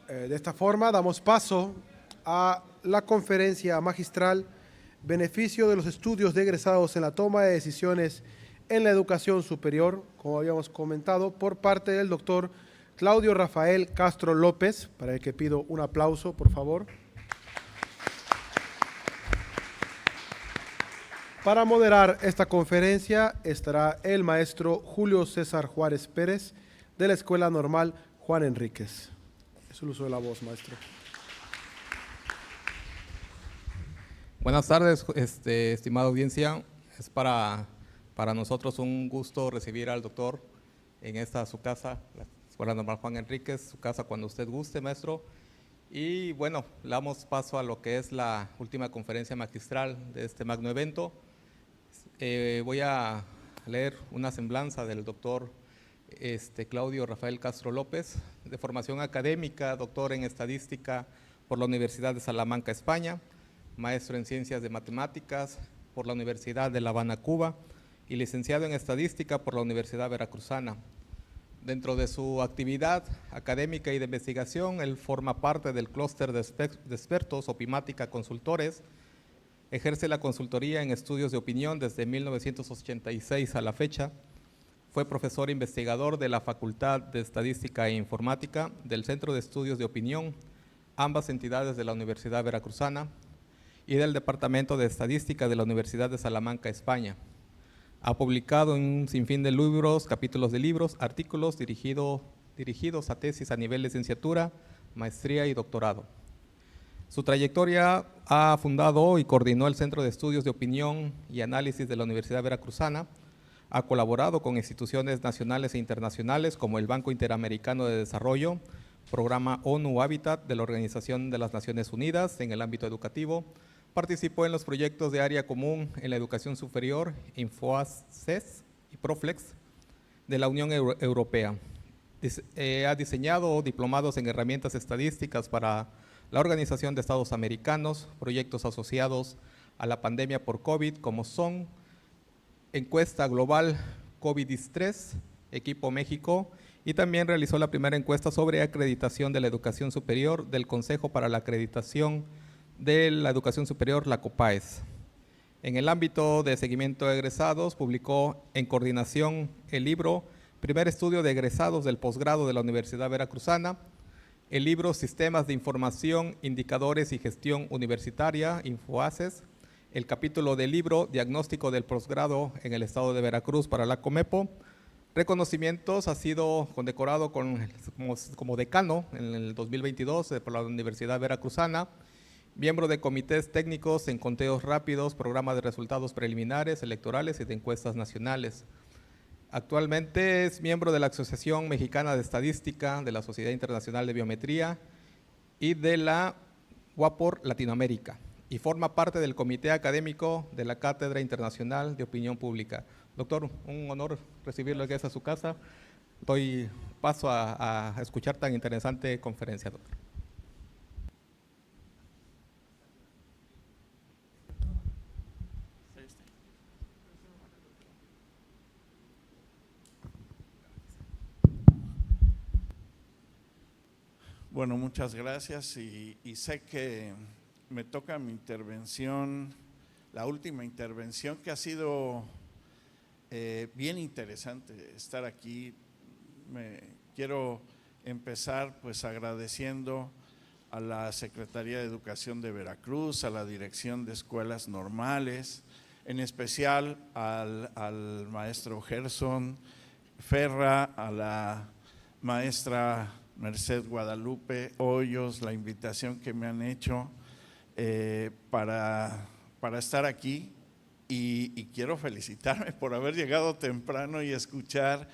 De esta forma damos paso a la conferencia magistral Beneficio de los estudios de egresados en la toma de decisiones en la educación superior, como habíamos comentado, por parte del doctor Claudio Rafael Castro López, para el que pido un aplauso, por favor. Para moderar esta conferencia estará el maestro Julio César Juárez Pérez, de la Escuela Normal Juan Enríquez. Es el uso de la voz, maestro. Buenas tardes, estimada audiencia. Es para nosotros un gusto recibir al doctor en esta su casa, la Escuela Normal Juan Enríquez, su casa cuando usted guste, maestro. Y bueno, le damos paso a lo que es la última conferencia magistral de este magno evento. Voy a leer una semblanza del doctor Claudio Rafael Castro López, de formación académica, doctor en estadística por la Universidad de Salamanca, España, maestro en ciencias de matemáticas por la Universidad de La Habana, Cuba, y licenciado en estadística por la Universidad Veracruzana. Dentro de su actividad académica y de investigación, él forma parte del clúster de expertos Opimática Consultores. Ejerce la consultoría en estudios de opinión desde 1986 a la fecha. Fue profesor investigador de la Facultad de Estadística e Informática del Centro de Estudios de Opinión, ambas entidades de la Universidad Veracruzana, y del Departamento de Estadística de la Universidad de Salamanca, España. Ha publicado en un sinfín de libros, capítulos de libros, artículos dirigidos a tesis a nivel licenciatura, maestría y doctorado. Su trayectoria ha fundado y coordinó el Centro de Estudios de Opinión y Análisis de la Universidad Veracruzana. Ha colaborado con instituciones nacionales e internacionales como el Banco Interamericano de Desarrollo, Programa ONU Habitat de la Organización de las Naciones Unidas en el ámbito educativo. Participó en los proyectos de área común en la educación superior, InfoACCES y Proflex de la Unión Europea. Ha diseñado diplomados en herramientas estadísticas para la Organización de Estados Americanos, proyectos asociados a la pandemia por COVID, como son Encuesta Global COVID-3, Equipo México, y también realizó la primera encuesta sobre acreditación de la educación superior del Consejo para la Acreditación de la Educación Superior, la COPAES. En el ámbito de seguimiento de egresados, publicó en coordinación el libro Primer Estudio de Egresados del Posgrado de la Universidad Veracruzana, el libro Sistemas de Información, Indicadores y Gestión Universitaria, InfoACCES, el capítulo del libro Diagnóstico del Posgrado en el Estado de Veracruz para la COMEPO. Reconocimientos: ha sido condecorado como decano en el 2022 por la Universidad Veracruzana, miembro de comités técnicos en conteos rápidos, programa de resultados preliminares, electorales y de encuestas nacionales. Actualmente es miembro de la Asociación Mexicana de Estadística, de la Sociedad Internacional de Biometría y de la WAPOR Latinoamérica, y forma parte del comité académico de la Cátedra Internacional de Opinión Pública. Doctor, un honor recibirlo aquí a su casa. Doy paso a escuchar tan interesante conferencia, doctor. Bueno, muchas gracias y sé que me toca mi intervención, la última intervención, que ha sido bien interesante estar aquí. Quiero empezar pues agradeciendo a la Secretaría de Educación de Veracruz, a la Dirección de Escuelas Normales, en especial al maestro Gerson Ferra, a la maestra Merced Guadalupe Hoyos, la invitación que me han hecho para estar aquí, y quiero felicitarme por haber llegado temprano y escuchar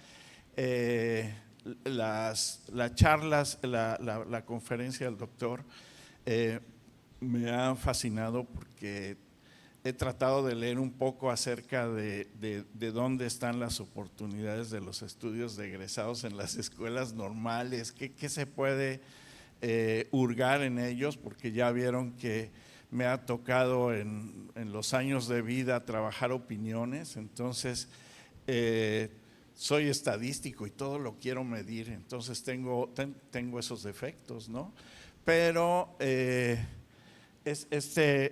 las charlas, la conferencia del doctor. Me ha fascinado porque he tratado de leer un poco acerca de dónde están las oportunidades de los estudios de egresados en las escuelas normales, qué se puede hurgar en ellos, porque ya vieron que me ha tocado en los años de vida trabajar opiniones. Entonces soy estadístico y todo lo quiero medir, entonces tengo esos defectos, ¿no? Pero este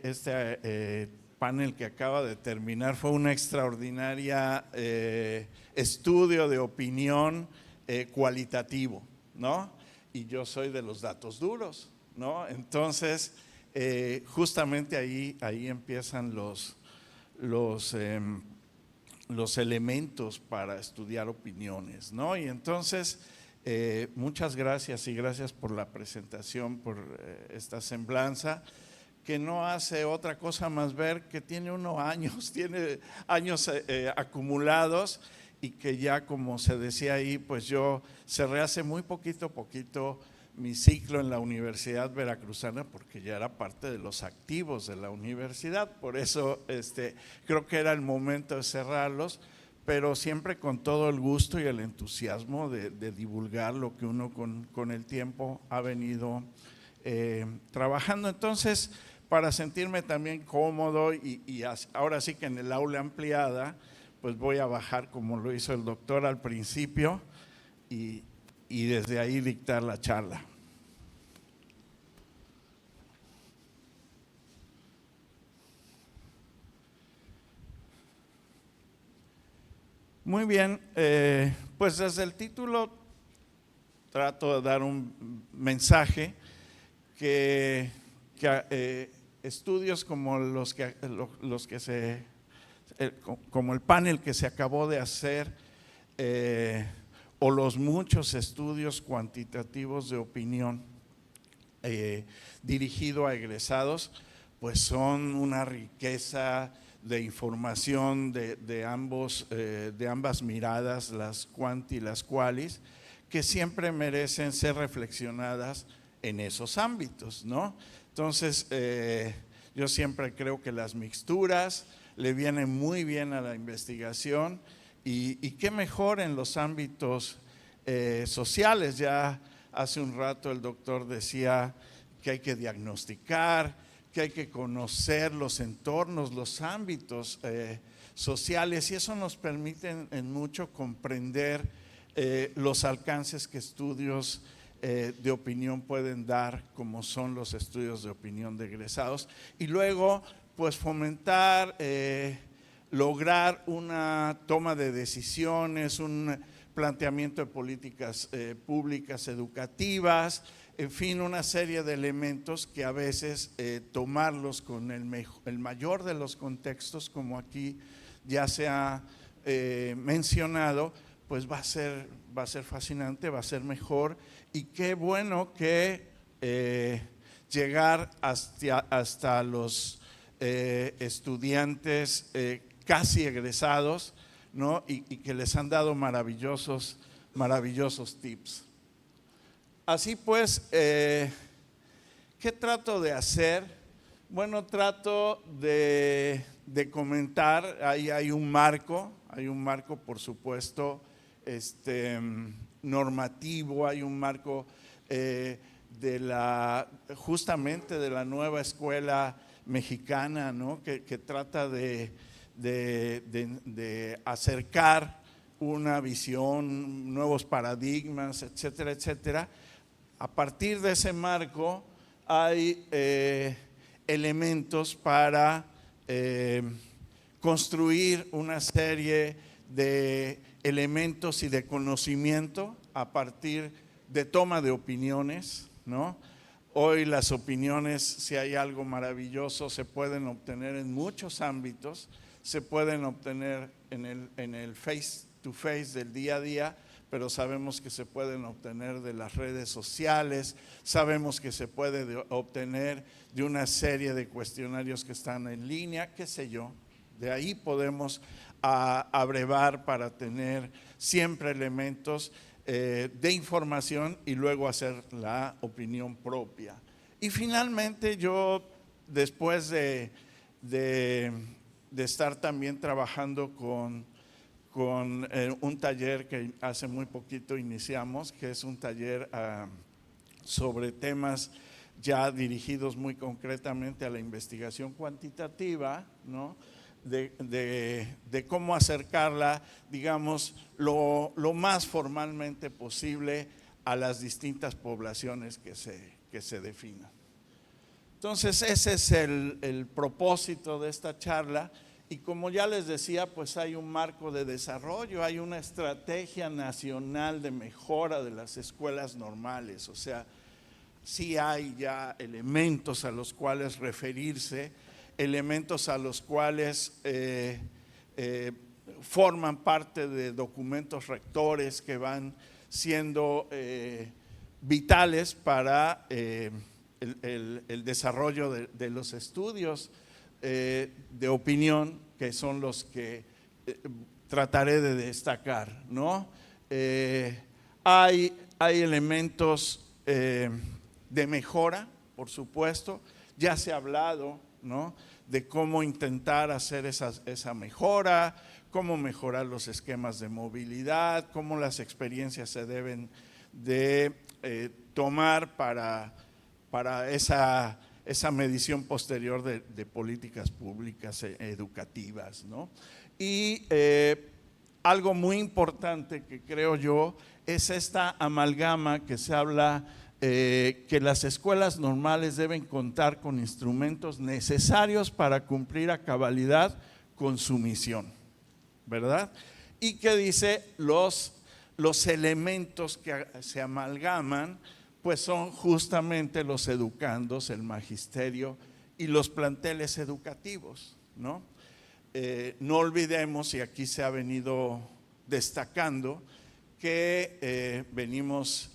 panel que acaba de terminar fue una extraordinaria estudio de opinión cualitativo, ¿no? Y yo soy de los datos duros, ¿no? Entonces, justamente ahí empiezan los elementos para estudiar opiniones, ¿no? Y entonces, muchas gracias y gracias por la presentación, por esta semblanza, que no hace otra cosa más ver que tiene tiene años acumulados, y que ya, como se decía ahí, pues yo cerré hace muy poquito mi ciclo en la Universidad Veracruzana, porque ya era parte de los activos de la universidad, por eso creo que era el momento de cerrarlos, pero siempre con todo el gusto y el entusiasmo de divulgar lo que uno con el tiempo ha venido trabajando. Entonces, para sentirme también cómodo y ahora sí que en el aula ampliada, pues voy a bajar como lo hizo el doctor al principio y desde ahí dictar la charla. Muy bien, pues desde el título trato de dar un mensaje que estudios como como el panel que se acabó de hacer, o los muchos estudios cuantitativos de opinión dirigido a egresados, pues son una riqueza de información de ambas miradas, las quanti y las qualis, que siempre merecen ser reflexionadas en esos ámbitos, ¿no? Entonces, yo siempre creo que las mixturas le vienen muy bien a la investigación, y qué mejor en los ámbitos sociales. Ya hace un rato el doctor decía que hay que diagnosticar, que hay que conocer los entornos, los ámbitos sociales, y eso nos permite en mucho comprender los alcances que estudios de opinión pueden dar, como son los estudios de opinión de egresados, y luego pues fomentar, lograr una toma de decisiones, un planteamiento de políticas públicas educativas, en fin, una serie de elementos que a veces tomarlos con el mayor de los contextos, como aquí ya se ha mencionado, pues va a ser fascinante, va a ser mejor, y qué bueno que llegar hasta los estudiantes casi egresados, ¿no? Y que les han dado maravillosos tips. Así pues, ¿qué trato de hacer? Bueno, trato de comentar. Ahí hay un marco por supuesto normativo, hay un marco justamente de la nueva escuela mexicana, ¿no? que trata de acercar una visión, nuevos paradigmas, etcétera, etcétera. A partir de ese marco hay elementos para construir una serie de elementos y de conocimiento a partir de toma de opiniones, ¿no? Hoy las opiniones, si hay algo maravilloso, se pueden obtener en muchos ámbitos, se pueden obtener en el face to face del día a día, pero sabemos que se pueden obtener de las redes sociales, sabemos que se puede obtener de una serie de cuestionarios que están en línea, qué sé yo. De ahí podemos abrevar para tener siempre elementos de información y luego hacer la opinión propia. Y finalmente yo, después de estar también trabajando con un taller que hace muy poquito iniciamos, que es un taller sobre temas ya dirigidos muy concretamente a la investigación cuantitativa, ¿no? de cómo acercarla, digamos, lo más formalmente posible a las distintas poblaciones que se definan. Entonces, ese es el propósito de esta charla. Y como ya les decía, pues hay un marco de desarrollo, hay una estrategia nacional de mejora de las escuelas normales. O sea, sí hay ya elementos a los cuales referirse, elementos a los cuales forman parte de documentos rectores que van siendo vitales para el desarrollo de los estudios de opinión, que son los que trataré de destacar, ¿no? Hay elementos de mejora, por supuesto. Ya se ha hablado, ¿no?, de cómo intentar hacer esa mejora, cómo mejorar los esquemas de movilidad, cómo las experiencias se deben de tomar para esa medición posterior de políticas públicas educativas, ¿no? Y algo muy importante que creo yo es esta amalgama que se habla, que las escuelas normales deben contar con instrumentos necesarios para cumplir a cabalidad con su misión, ¿verdad? Y que dice los elementos que se amalgaman pues son justamente los educandos, el magisterio y los planteles educativos, ¿no? No olvidemos, y aquí se ha venido destacando, que venimos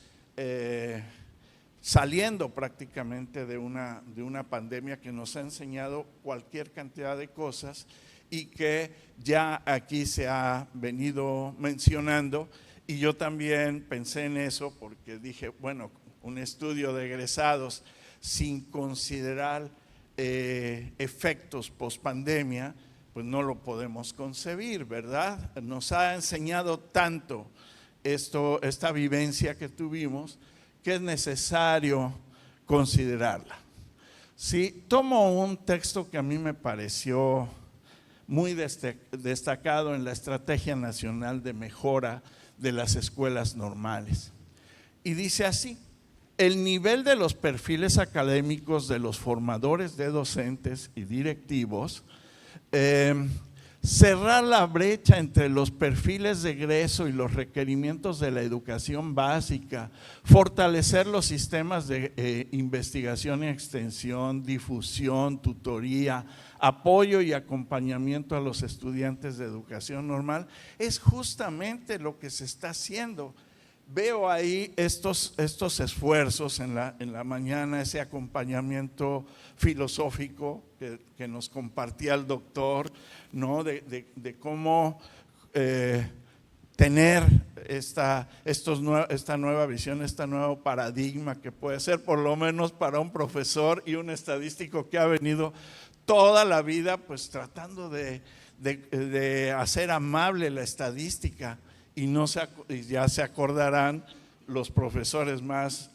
saliendo prácticamente de una pandemia que nos ha enseñado cualquier cantidad de cosas y que ya aquí se ha venido mencionando. Y yo también pensé en eso porque dije, bueno, un estudio de egresados sin considerar efectos pospandemia, pues no lo podemos concebir, ¿verdad? Nos ha enseñado tanto esta vivencia que tuvimos, que es necesario considerarla. Sí, tomo un texto que a mí me pareció muy destacado en la Estrategia Nacional de Mejora de las Escuelas Normales. Y dice así: el nivel de los perfiles académicos de los formadores de docentes y directivos, cerrar la brecha entre los perfiles de egreso y los requerimientos de la educación básica, fortalecer los sistemas de investigación y extensión, difusión, tutoría, apoyo y acompañamiento a los estudiantes de educación normal, es justamente lo que se está haciendo. Veo ahí estos esfuerzos en la mañana, ese acompañamiento filosófico que nos compartía el doctor, ¿no?, de cómo tener esta nueva visión, este nuevo paradigma que puede ser por lo menos para un profesor y un estadístico que ha venido toda la vida pues tratando de hacer amable la estadística. Y ya se acordarán los profesores más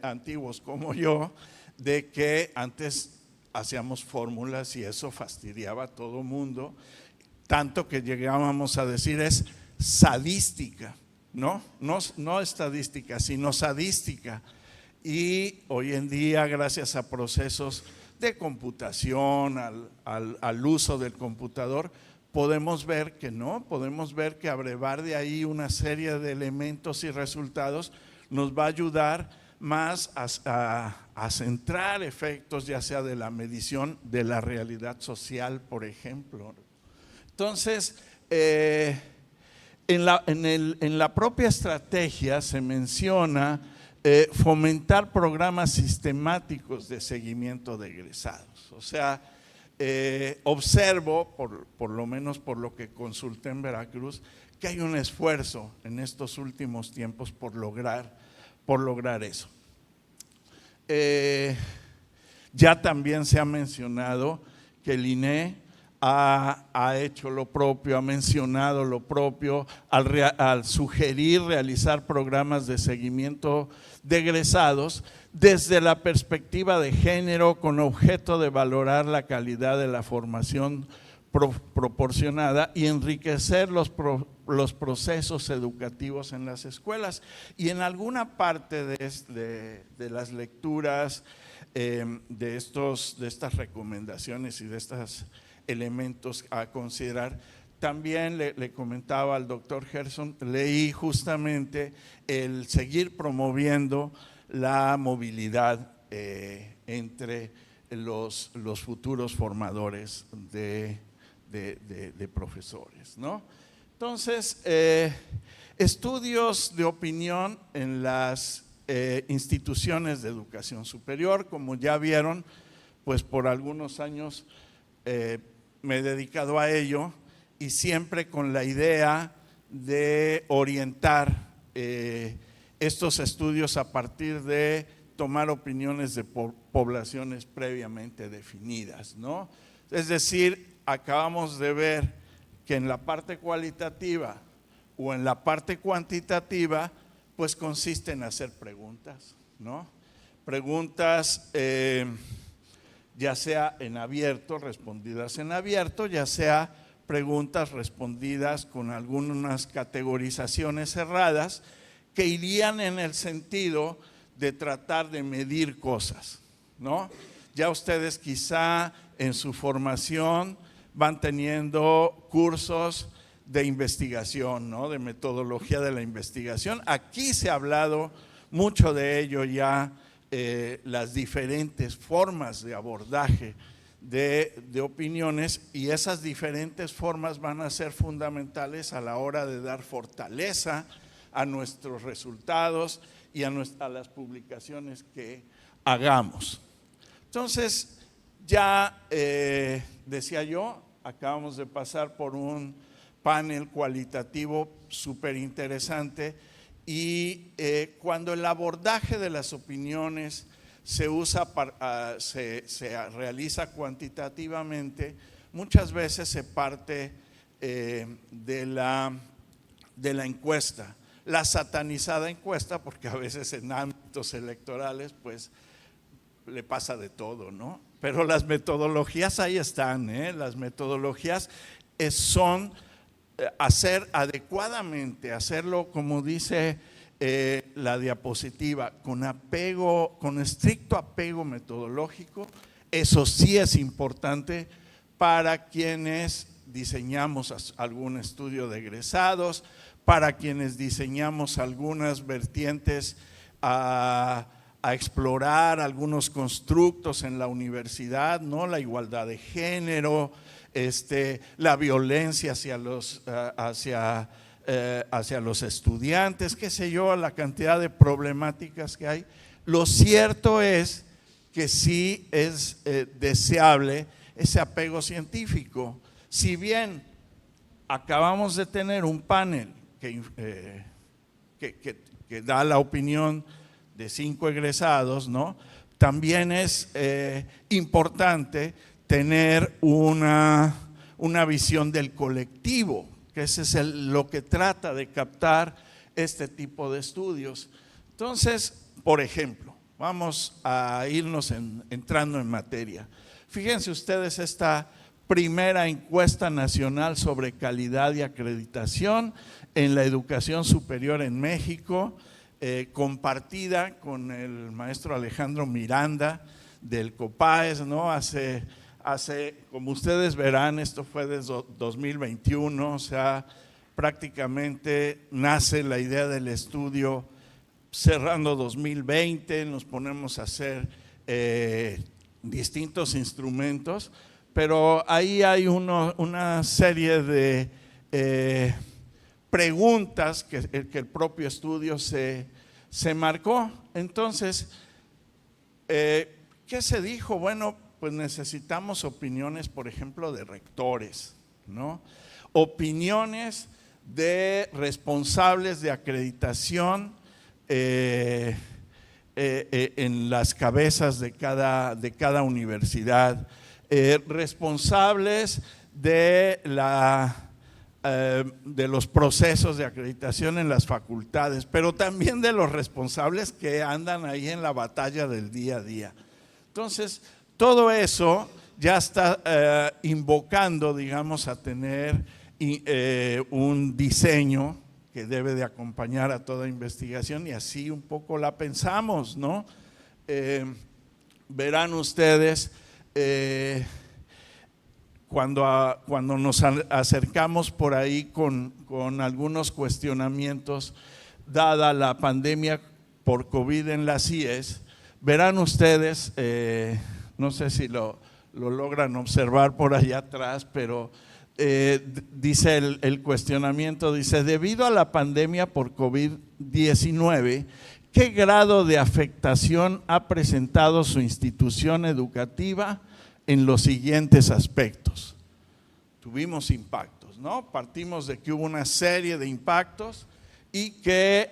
antiguos como yo, de que antes hacíamos fórmulas y eso fastidiaba a todo mundo, tanto que llegábamos a decir es sadística, no estadística, sino sadística. Y hoy en día, gracias a procesos de computación, al uso del computador, podemos ver que no, podemos ver que abrevar de ahí una serie de elementos y resultados nos va a ayudar más a centrar efectos, ya sea de la medición de la realidad social, por ejemplo. Entonces, en la propia estrategia se menciona fomentar programas sistemáticos de seguimiento de egresados. O sea, observo, por lo menos por lo que consulté en Veracruz, que hay un esfuerzo en estos últimos tiempos por lograr eso. Ya también se ha mencionado que el INE ha hecho lo propio, ha mencionado lo propio al sugerir realizar programas de seguimiento de egresados desde la perspectiva de género, con objeto de valorar la calidad de la formación proporcionada y enriquecer los procesos educativos en las escuelas. Y en alguna parte de las lecturas de estas recomendaciones y de estos elementos a considerar, también le comentaba al doctor Gerson, leí justamente el seguir promoviendo la movilidad entre los futuros formadores de profesores, ¿no? Entonces, estudios de opinión en las instituciones de educación superior, como ya vieron, pues por algunos años me he dedicado a ello y siempre con la idea de orientar estos estudios a partir de tomar opiniones de poblaciones previamente definidas, ¿no? Es decir, acabamos de ver que en la parte cualitativa o en la parte cuantitativa, pues consiste en hacer preguntas, ¿no? Preguntas ya sea en abierto, respondidas en abierto, ya sea preguntas respondidas con algunas categorizaciones cerradas que irían en el sentido de tratar de medir cosas, ¿no? Ya ustedes quizá en su formación van teniendo cursos de investigación, ¿no? De metodología de la investigación. Aquí se ha hablado mucho de ello ya, las diferentes formas de abordaje de opiniones, y esas diferentes formas van a ser fundamentales a la hora de dar fortaleza a nuestros resultados y a las publicaciones que hagamos. Entonces, ya decía yo, acabamos de pasar por un panel cualitativo súper interesante, y cuando el abordaje de las opiniones se realiza cuantitativamente, muchas veces se parte de la encuesta, la satanizada encuesta, porque a veces en ámbitos electorales pues le pasa de todo, ¿no? Pero las metodologías ahí están, las metodologías son hacer adecuadamente, hacerlo como dice la diapositiva, con estricto apego metodológico. Eso sí es importante para quienes diseñamos algún estudio de egresados, para quienes diseñamos algunas vertientes a explorar algunos constructos en la universidad, ¿no? La igualdad de género, la violencia hacia los estudiantes, qué sé yo, la cantidad de problemáticas que hay. Lo cierto es que sí es deseable ese apego científico. Si bien acabamos de tener un panel que da la opinión de 5 egresados, ¿no? También es importante tener una visión del colectivo, que ese es lo que trata de captar este tipo de estudios. Entonces, por ejemplo, vamos a irnos entrando en materia. Fíjense ustedes esta primera encuesta nacional sobre calidad y acreditación en la educación superior en México, compartida con el maestro Alejandro Miranda del COPAES, ¿no? Hace, como ustedes verán, esto fue desde 2021, o sea, prácticamente nace la idea del estudio cerrando 2020, nos ponemos a hacer distintos instrumentos, pero ahí hay una serie de preguntas que el propio estudio se marcó. Entonces, ¿qué se dijo? Bueno, pues necesitamos opiniones, por ejemplo, de rectores, ¿no? Opiniones de responsables de acreditación en las cabezas de cada universidad, responsables de los procesos de acreditación en las facultades, pero también de los responsables que andan ahí en la batalla del día a día. Entonces, todo eso ya está invocando, digamos, a tener un diseño que debe de acompañar a toda investigación, y así un poco la pensamos, ¿no? Verán ustedes, cuando nos acercamos por ahí con algunos cuestionamientos, dada la pandemia por COVID en las CIES, verán ustedes, no sé si lo logran observar por allá atrás, pero dice el cuestionamiento, dice: debido a la pandemia por COVID-19, ¿qué grado de afectación ha presentado su institución educativa en los siguientes aspectos? Tuvimos impactos, ¿no? Partimos de que hubo una serie de impactos y que,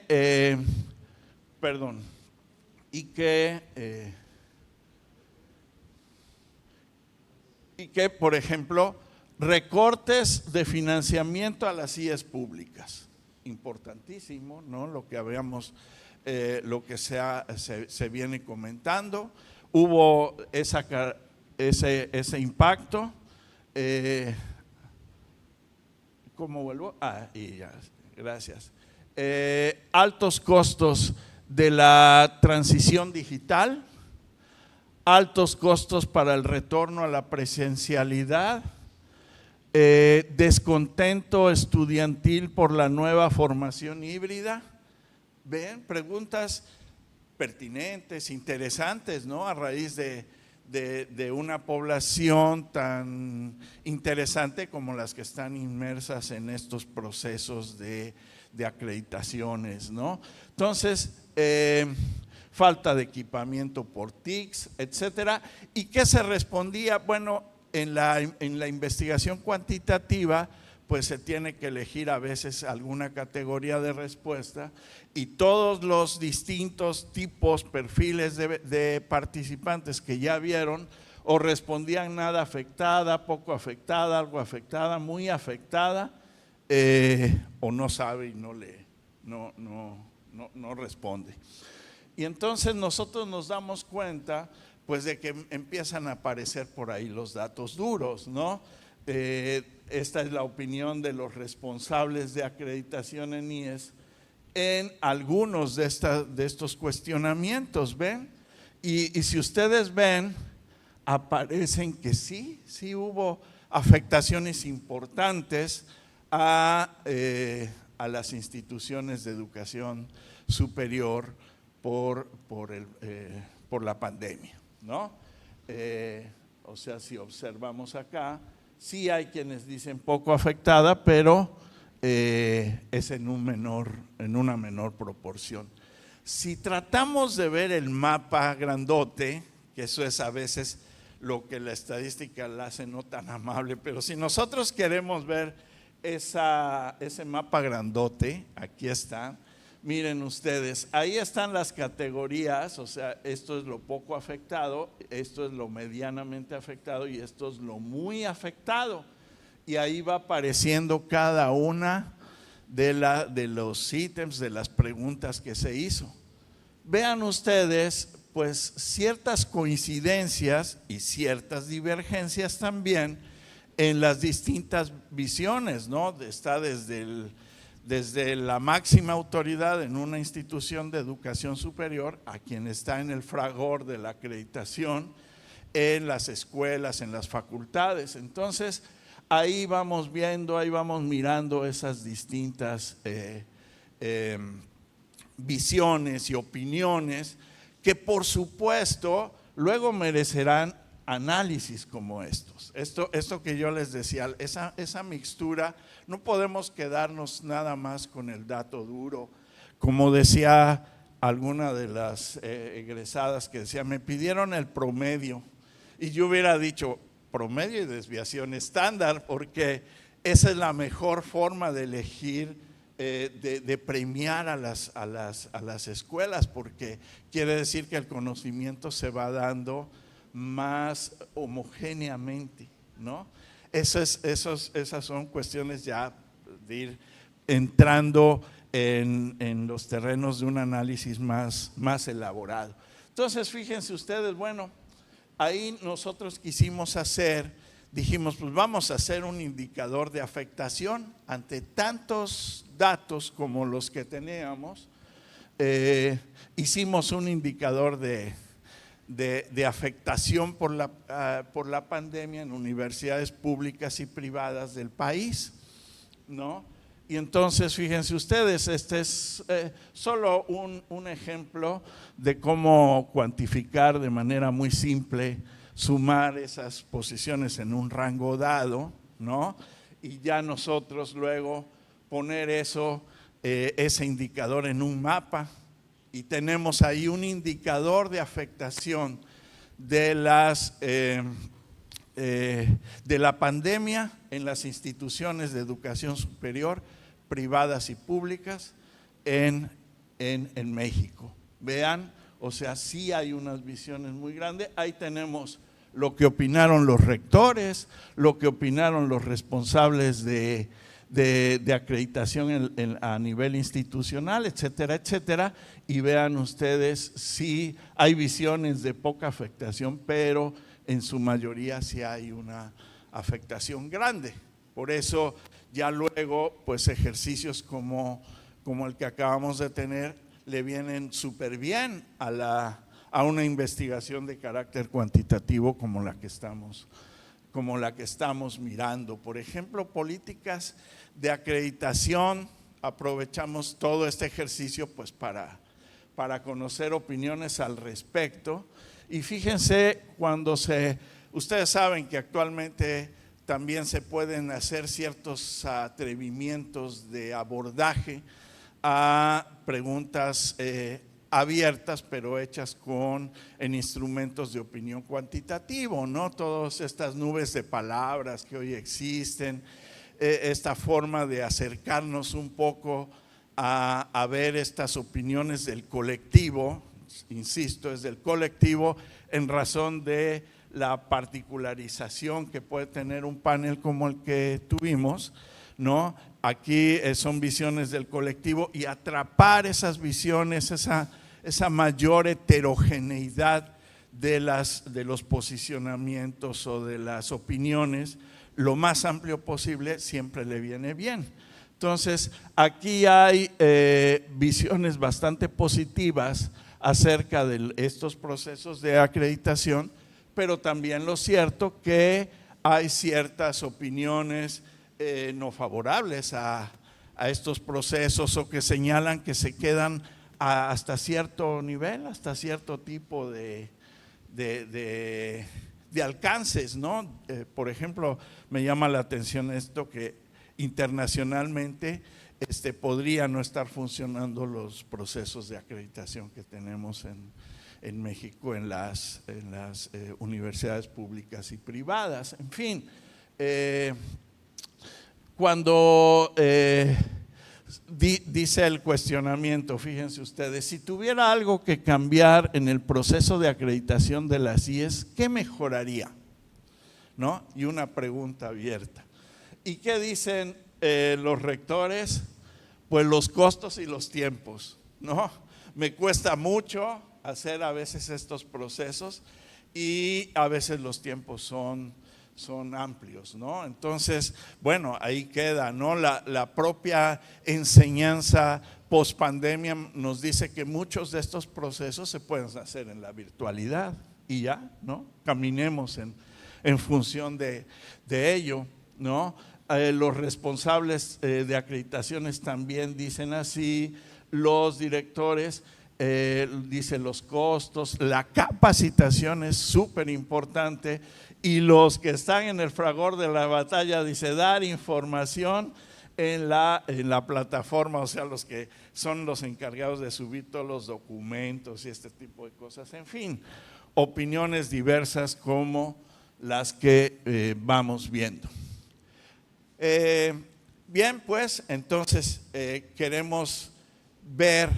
por ejemplo, recortes de financiamiento a las CIES públicas, importantísimo, ¿no? Lo que habíamos, lo que se viene comentando, hubo ese impacto. ¿Cómo vuelvo? Y ya, gracias. Altos costos de la transición digital, altos costos para el retorno a la presencialidad, descontento estudiantil por la nueva formación híbrida. Ven, preguntas pertinentes, interesantes, ¿no? A raíz de una población tan interesante como las que están inmersas en estos procesos de acreditaciones, ¿no? Entonces, falta de equipamiento por TICs, etcétera. ¿Y qué se respondía? Bueno, en la investigación cuantitativa, pues se tiene que elegir a veces alguna categoría de respuesta, y todos los distintos tipos, perfiles de participantes que ya vieron, o respondían nada afectada, poco afectada, algo afectada, muy afectada, o no sabe y no responde. Y entonces nosotros nos damos cuenta, pues, de que empiezan a aparecer por ahí los datos duros, ¿no? Esta es la opinión de los responsables de acreditación en IES en algunos de estos cuestionamientos, ¿ven? Y si ustedes ven, aparecen que sí hubo afectaciones importantes a las instituciones de educación superior por la pandemia, ¿no? O sea, si observamos acá, sí hay quienes dicen poco afectada, pero es en una menor proporción. Si tratamos de ver el mapa grandote, que eso es a veces lo que la estadística la hace no tan amable, pero si nosotros queremos ver ese mapa grandote, aquí está. Miren ustedes, ahí están las categorías, o sea, esto es lo poco afectado, esto es lo medianamente afectado y esto es lo muy afectado. Y ahí va apareciendo cada una de los ítems, de las preguntas que se hizo. Vean ustedes, pues, ciertas coincidencias y ciertas divergencias también en las distintas visiones, ¿no? Está desde la máxima autoridad en una institución de educación superior a quien está en el fragor de la acreditación, en las escuelas, en las facultades. Entonces, ahí vamos viendo, ahí vamos mirando esas distintas visiones y opiniones que, por supuesto, luego merecerán análisis como estos. Esto que yo les decía, esa mixtura, no podemos quedarnos nada más con el dato duro. Como decía alguna de las egresadas que decía, me pidieron el promedio, y yo hubiera dicho promedio y desviación estándar, porque esa es la mejor forma de elegir, de premiar a las escuelas, porque quiere decir que el conocimiento se va dando más homogéneamente, ¿no? Esas son cuestiones ya de ir entrando en los terrenos de un análisis más elaborado. Entonces, fíjense ustedes, bueno, ahí nosotros quisimos dijimos, pues vamos a hacer un indicador de afectación ante tantos datos como los que teníamos. Hicimos un indicador de afectación por la pandemia en universidades públicas y privadas del país, ¿no? Y entonces, fíjense ustedes, este es solo un ejemplo de cómo cuantificar de manera muy simple, sumar esas posiciones en un rango dado, ¿no? Y ya nosotros luego poner ese indicador en un mapa, y tenemos ahí un indicador de afectación de la pandemia en las instituciones de educación superior, privadas y públicas en México. Vean, o sea, sí hay unas visiones muy grandes. Ahí tenemos lo que opinaron los rectores, lo que opinaron los responsables de acreditación a nivel institucional, etcétera, etcétera. Y vean ustedes, sí hay visiones de poca afectación, pero en su mayoría sí hay una afectación grande. Por eso ya luego, pues ejercicios como el que acabamos de tener le vienen súper bien a una investigación de carácter cuantitativo como la que estamos mirando. Por ejemplo, políticas de acreditación. Aprovechamos todo este ejercicio pues para conocer opiniones al respecto. Y fíjense, ustedes saben que actualmente también se pueden hacer ciertos atrevimientos de abordaje a preguntas abiertas, pero hechas en instrumentos de opinión cuantitativo, ¿no? Todas estas nubes de palabras que hoy existen, esta forma de acercarnos un poco a ver estas opiniones del colectivo, insisto, es del colectivo en razón de la particularización que puede tener un panel como el que tuvimos, ¿no? Aquí son visiones del colectivo, y atrapar esas visiones, esa mayor heterogeneidad de los posicionamientos o de las opiniones, lo más amplio posible, siempre le viene bien. Entonces, aquí hay visiones bastante positivas acerca de estos procesos de acreditación, pero también lo cierto que hay ciertas opiniones no favorables a estos procesos, o que señalan que se quedan hasta cierto nivel, hasta cierto tipo de alcances, ¿no? Por ejemplo, me llama la atención esto, que internacionalmente podría no estar funcionando los procesos de acreditación que tenemos en México en las universidades públicas y privadas. En fin, cuando dice el cuestionamiento, fíjense ustedes, si tuviera algo que cambiar en el proceso de acreditación de las IES, ¿qué mejoraría? ¿No? Y una pregunta abierta. ¿Y qué dicen los rectores? Pues los costos y los tiempos, ¿no? Me cuesta mucho hacer a veces estos procesos, y a veces los tiempos son amplios, ¿no? Entonces, bueno, ahí queda, ¿no? La propia enseñanza post-pandemia nos dice que muchos de estos procesos se pueden hacer en la virtualidad, y ya, ¿no? Caminemos en función de ello, ¿no? Los responsables de acreditaciones también dicen así, los directores dicen los costos, la capacitación es súper importante, y los que están en el fragor de la batalla dice dar información en la plataforma, o sea, los que son los encargados de subir todos los documentos y este tipo de cosas. En fin, opiniones diversas como las que vamos viendo. Bien, pues entonces queremos ver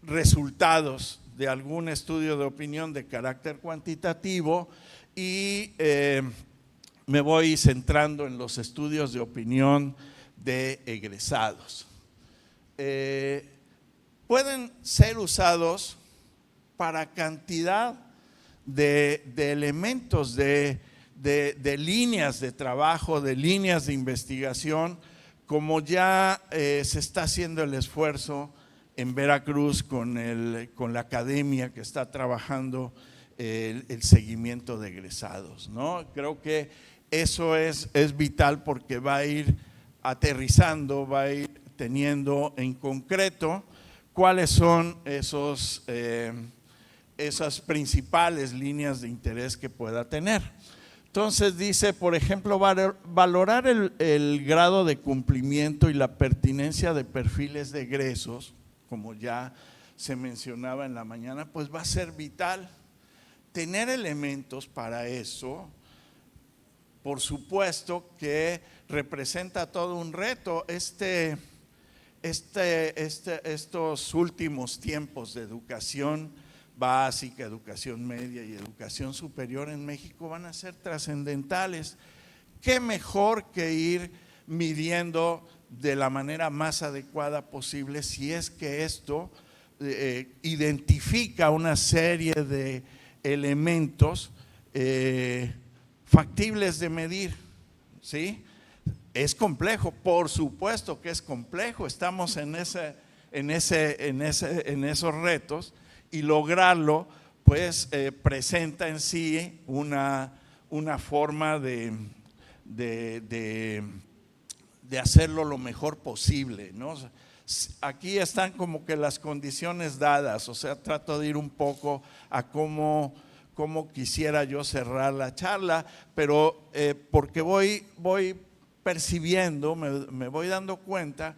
resultados de algún estudio de opinión de carácter cuantitativo, y me voy centrando en los estudios de opinión de egresados. Pueden ser usados para cantidad de elementos, de líneas de trabajo, de líneas de investigación, como ya se está haciendo el esfuerzo en Veracruz con la academia que está trabajando el seguimiento de egresados, ¿no? Creo que eso es vital porque va a ir aterrizando, va a ir teniendo en concreto cuáles son esas principales líneas de interés que pueda tener. Entonces dice, por ejemplo, valorar el grado de cumplimiento y la pertinencia de perfiles de egresos, como ya se mencionaba en la mañana, pues va a ser vital. Tener elementos para eso, por supuesto que representa todo un reto. Estos últimos tiempos de educación básica, educación media y educación superior en México van a ser trascendentales. ¿Qué mejor que ir midiendo de la manera más adecuada posible si es que esto identifica una serie de elementos factibles de medir? ¿Sí? Es complejo, por supuesto que es complejo, estamos en esos retos, y lograrlo pues presenta en sí una forma de hacerlo lo mejor posible, ¿no? Aquí están como que las condiciones dadas, o sea, trato de ir un poco a cómo quisiera yo cerrar la charla, pero porque voy percibiendo, me voy dando cuenta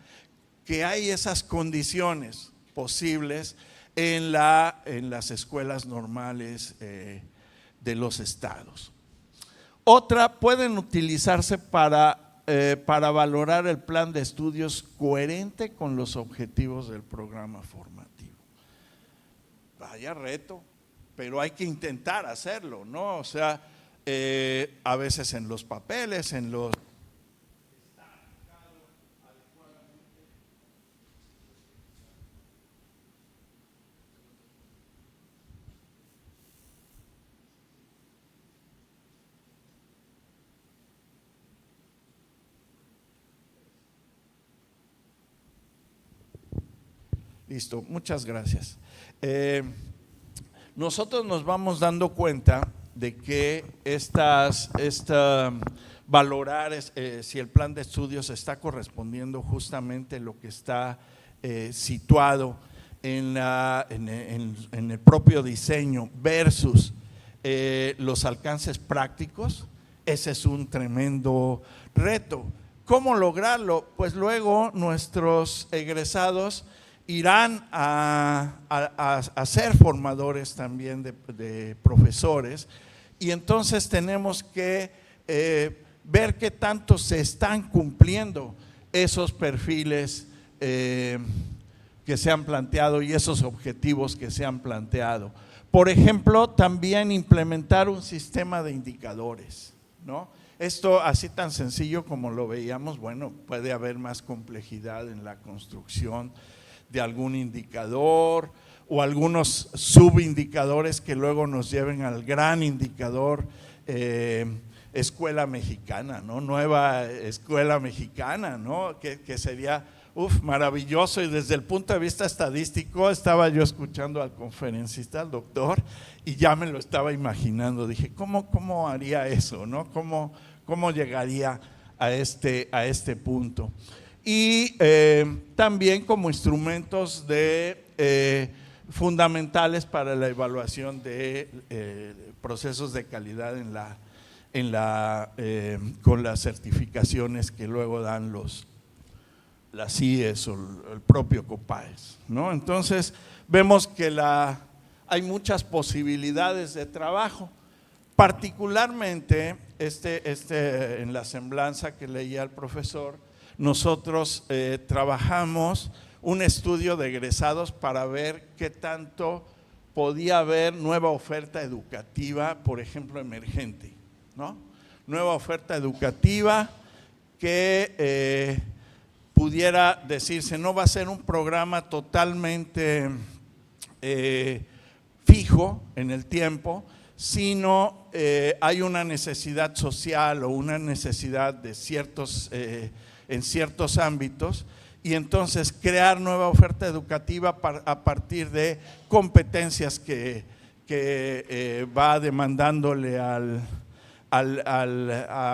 que hay esas condiciones posibles en las escuelas normales de los estados. Otra, pueden utilizarse para valorar el plan de estudios coherente con los objetivos del programa formativo. Vaya reto, pero hay que intentar hacerlo, ¿no? O sea, a veces en los papeles, en los… Listo, muchas gracias. Nosotros nos vamos dando cuenta de que valorar si el plan de estudios está correspondiendo justamente lo que está situado en el propio diseño versus los alcances prácticos. Ese es un tremendo reto. ¿Cómo lograrlo? Pues luego nuestros egresados irán a ser formadores también de profesores, y entonces tenemos que ver qué tanto se están cumpliendo esos perfiles que se han planteado y esos objetivos que se han planteado. Por ejemplo, también implementar un sistema de indicadores, ¿no? Esto así tan sencillo como lo veíamos, bueno, puede haber más complejidad en la construcción de algún indicador o algunos subindicadores que luego nos lleven al gran indicador escuela mexicana, ¿no? Nueva escuela mexicana, ¿no? Que sería maravilloso, y desde el punto de vista estadístico estaba yo escuchando al conferencista, al doctor, y ya me lo estaba imaginando. Dije, ¿cómo haría eso, ¿no? ¿Cómo llegaría a este punto? Y también como instrumentos fundamentales para la evaluación de procesos de calidad con las certificaciones que luego dan las CIES o el propio COPAES, ¿no? Entonces vemos que hay muchas posibilidades de trabajo, particularmente en la semblanza que leía el profesor. Nosotros trabajamos un estudio de egresados para ver qué tanto podía haber nueva oferta educativa, por ejemplo, emergente, ¿no? Nueva oferta educativa que pudiera decirse, no va a ser un programa totalmente fijo en el tiempo, sino hay una necesidad social o una necesidad de en ciertos ámbitos, y entonces crear nueva oferta educativa a partir de competencias que va demandándole a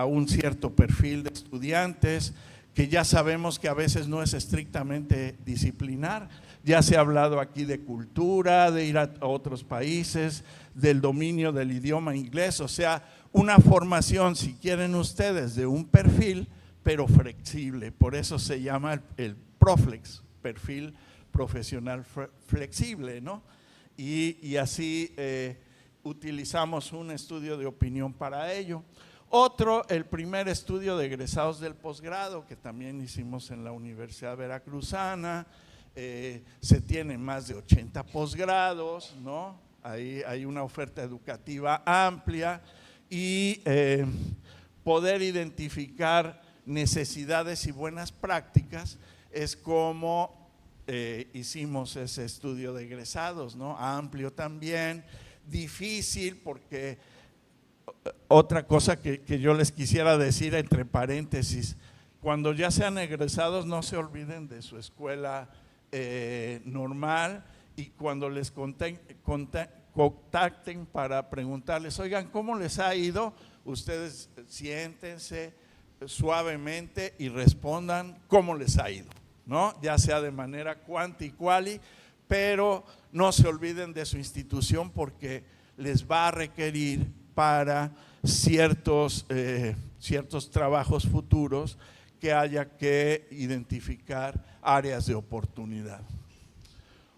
un cierto perfil de estudiantes, que ya sabemos que a veces no es estrictamente disciplinar. Ya se ha hablado aquí de cultura, de ir a otros países, del dominio del idioma inglés, o sea, una formación, si quieren ustedes, de un perfil, pero flexible. Por eso se llama el PROFLEX, perfil profesional flexible, ¿no? Y así utilizamos un estudio de opinión para ello. Otro, el primer estudio de egresados del posgrado, que también hicimos en la Universidad Veracruzana. Se tienen más de 80 posgrados, ¿no? Hay una oferta educativa amplia y poder identificar necesidades y buenas prácticas es como hicimos ese estudio de egresados, ¿no? Amplio también, difícil porque otra cosa que yo les quisiera decir entre paréntesis, cuando ya sean egresados no se olviden de su escuela normal, y cuando les contacten para preguntarles, oigan, ¿cómo les ha ido? Ustedes siéntense suavemente y respondan cómo les ha ido, ¿no? Ya sea de manera quanti quali, pero no se olviden de su institución porque les va a requerir para ciertos trabajos futuros que haya que identificar áreas de oportunidad.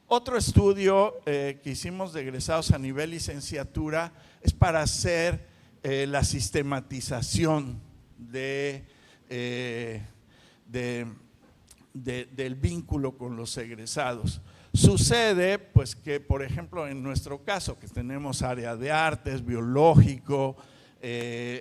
Otro estudio que hicimos de egresados a nivel licenciatura es para hacer la sistematización del vínculo con los egresados. Sucede pues que, por ejemplo, en nuestro caso, que tenemos área de artes, biológico,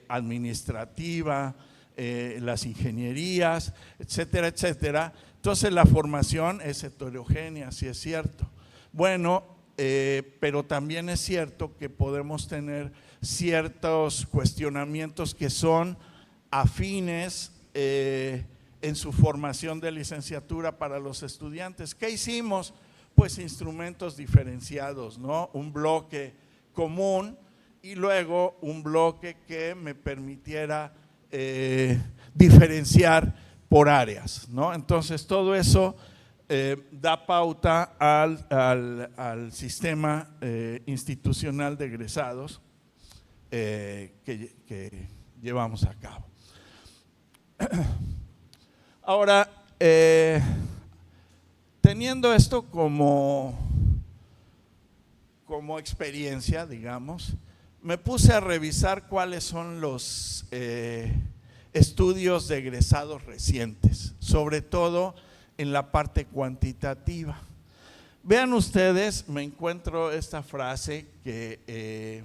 administrativa, las ingenierías, etcétera, etcétera. Entonces la formación es heterogénea, sí es cierto. Bueno, pero también es cierto que podemos tener ciertos cuestionamientos que son afines en su formación de licenciatura para los estudiantes. ¿Qué hicimos? Pues instrumentos diferenciados, ¿no? Un bloque común y luego un bloque que me permitiera diferenciar por áreas, ¿no? Entonces todo eso da pauta al sistema institucional de egresados que llevamos a cabo. Ahora, teniendo esto como experiencia, digamos, me puse a revisar cuáles son los estudios de egresados recientes, sobre todo en la parte cuantitativa. Vean ustedes, me encuentro esta frase que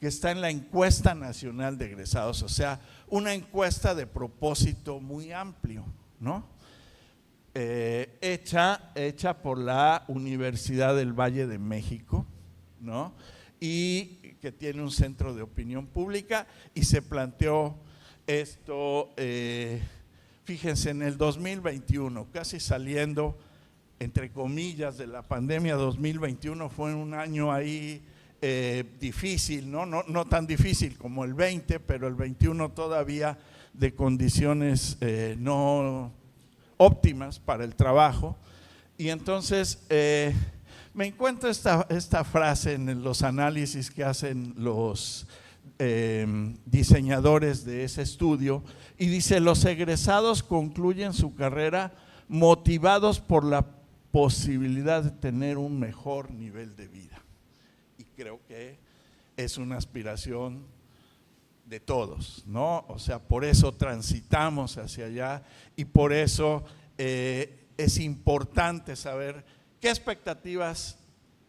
está en la encuesta nacional de egresados, o sea, una encuesta de propósito muy amplio, ¿no? Hecha por la Universidad del Valle de México, ¿no? Y que tiene un centro de opinión pública, y se planteó esto, fíjense, en el 2021, casi saliendo, entre comillas, de la pandemia. 2021 fue un año ahí difícil, no tan difícil como el 20, pero el 21 todavía de condiciones no óptimas para el trabajo. Y entonces me encuentro esta frase en los análisis que hacen los diseñadores de ese estudio, y dice: los egresados concluyen su carrera motivados por la posibilidad de tener un mejor nivel de vida. Y creo que es una aspiración de todos, ¿no? O sea, por eso transitamos hacia allá, y por eso es importante saber qué expectativas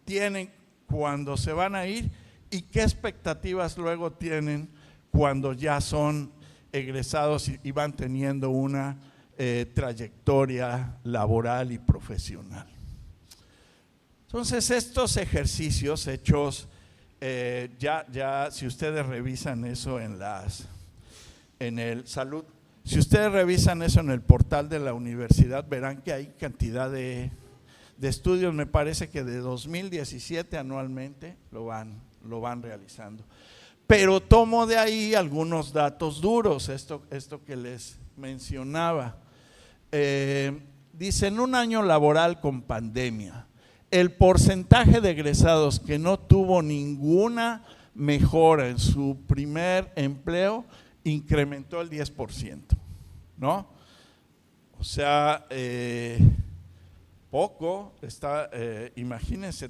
tienen cuando se van a ir y qué expectativas luego tienen cuando ya son egresados y van teniendo una trayectoria laboral y profesional. Entonces, estos ejercicios hechos si ustedes revisan eso si ustedes revisan eso en el portal de la universidad, verán que hay cantidad de estudios. Me parece que de 2017 anualmente lo van realizando. Pero tomo de ahí algunos datos duros, esto que les mencionaba. Dice, en un año laboral con pandemia, el porcentaje de egresados que no tuvo ninguna mejora en su primer empleo incrementó el 10%, ¿no? O sea, poco está, imagínense,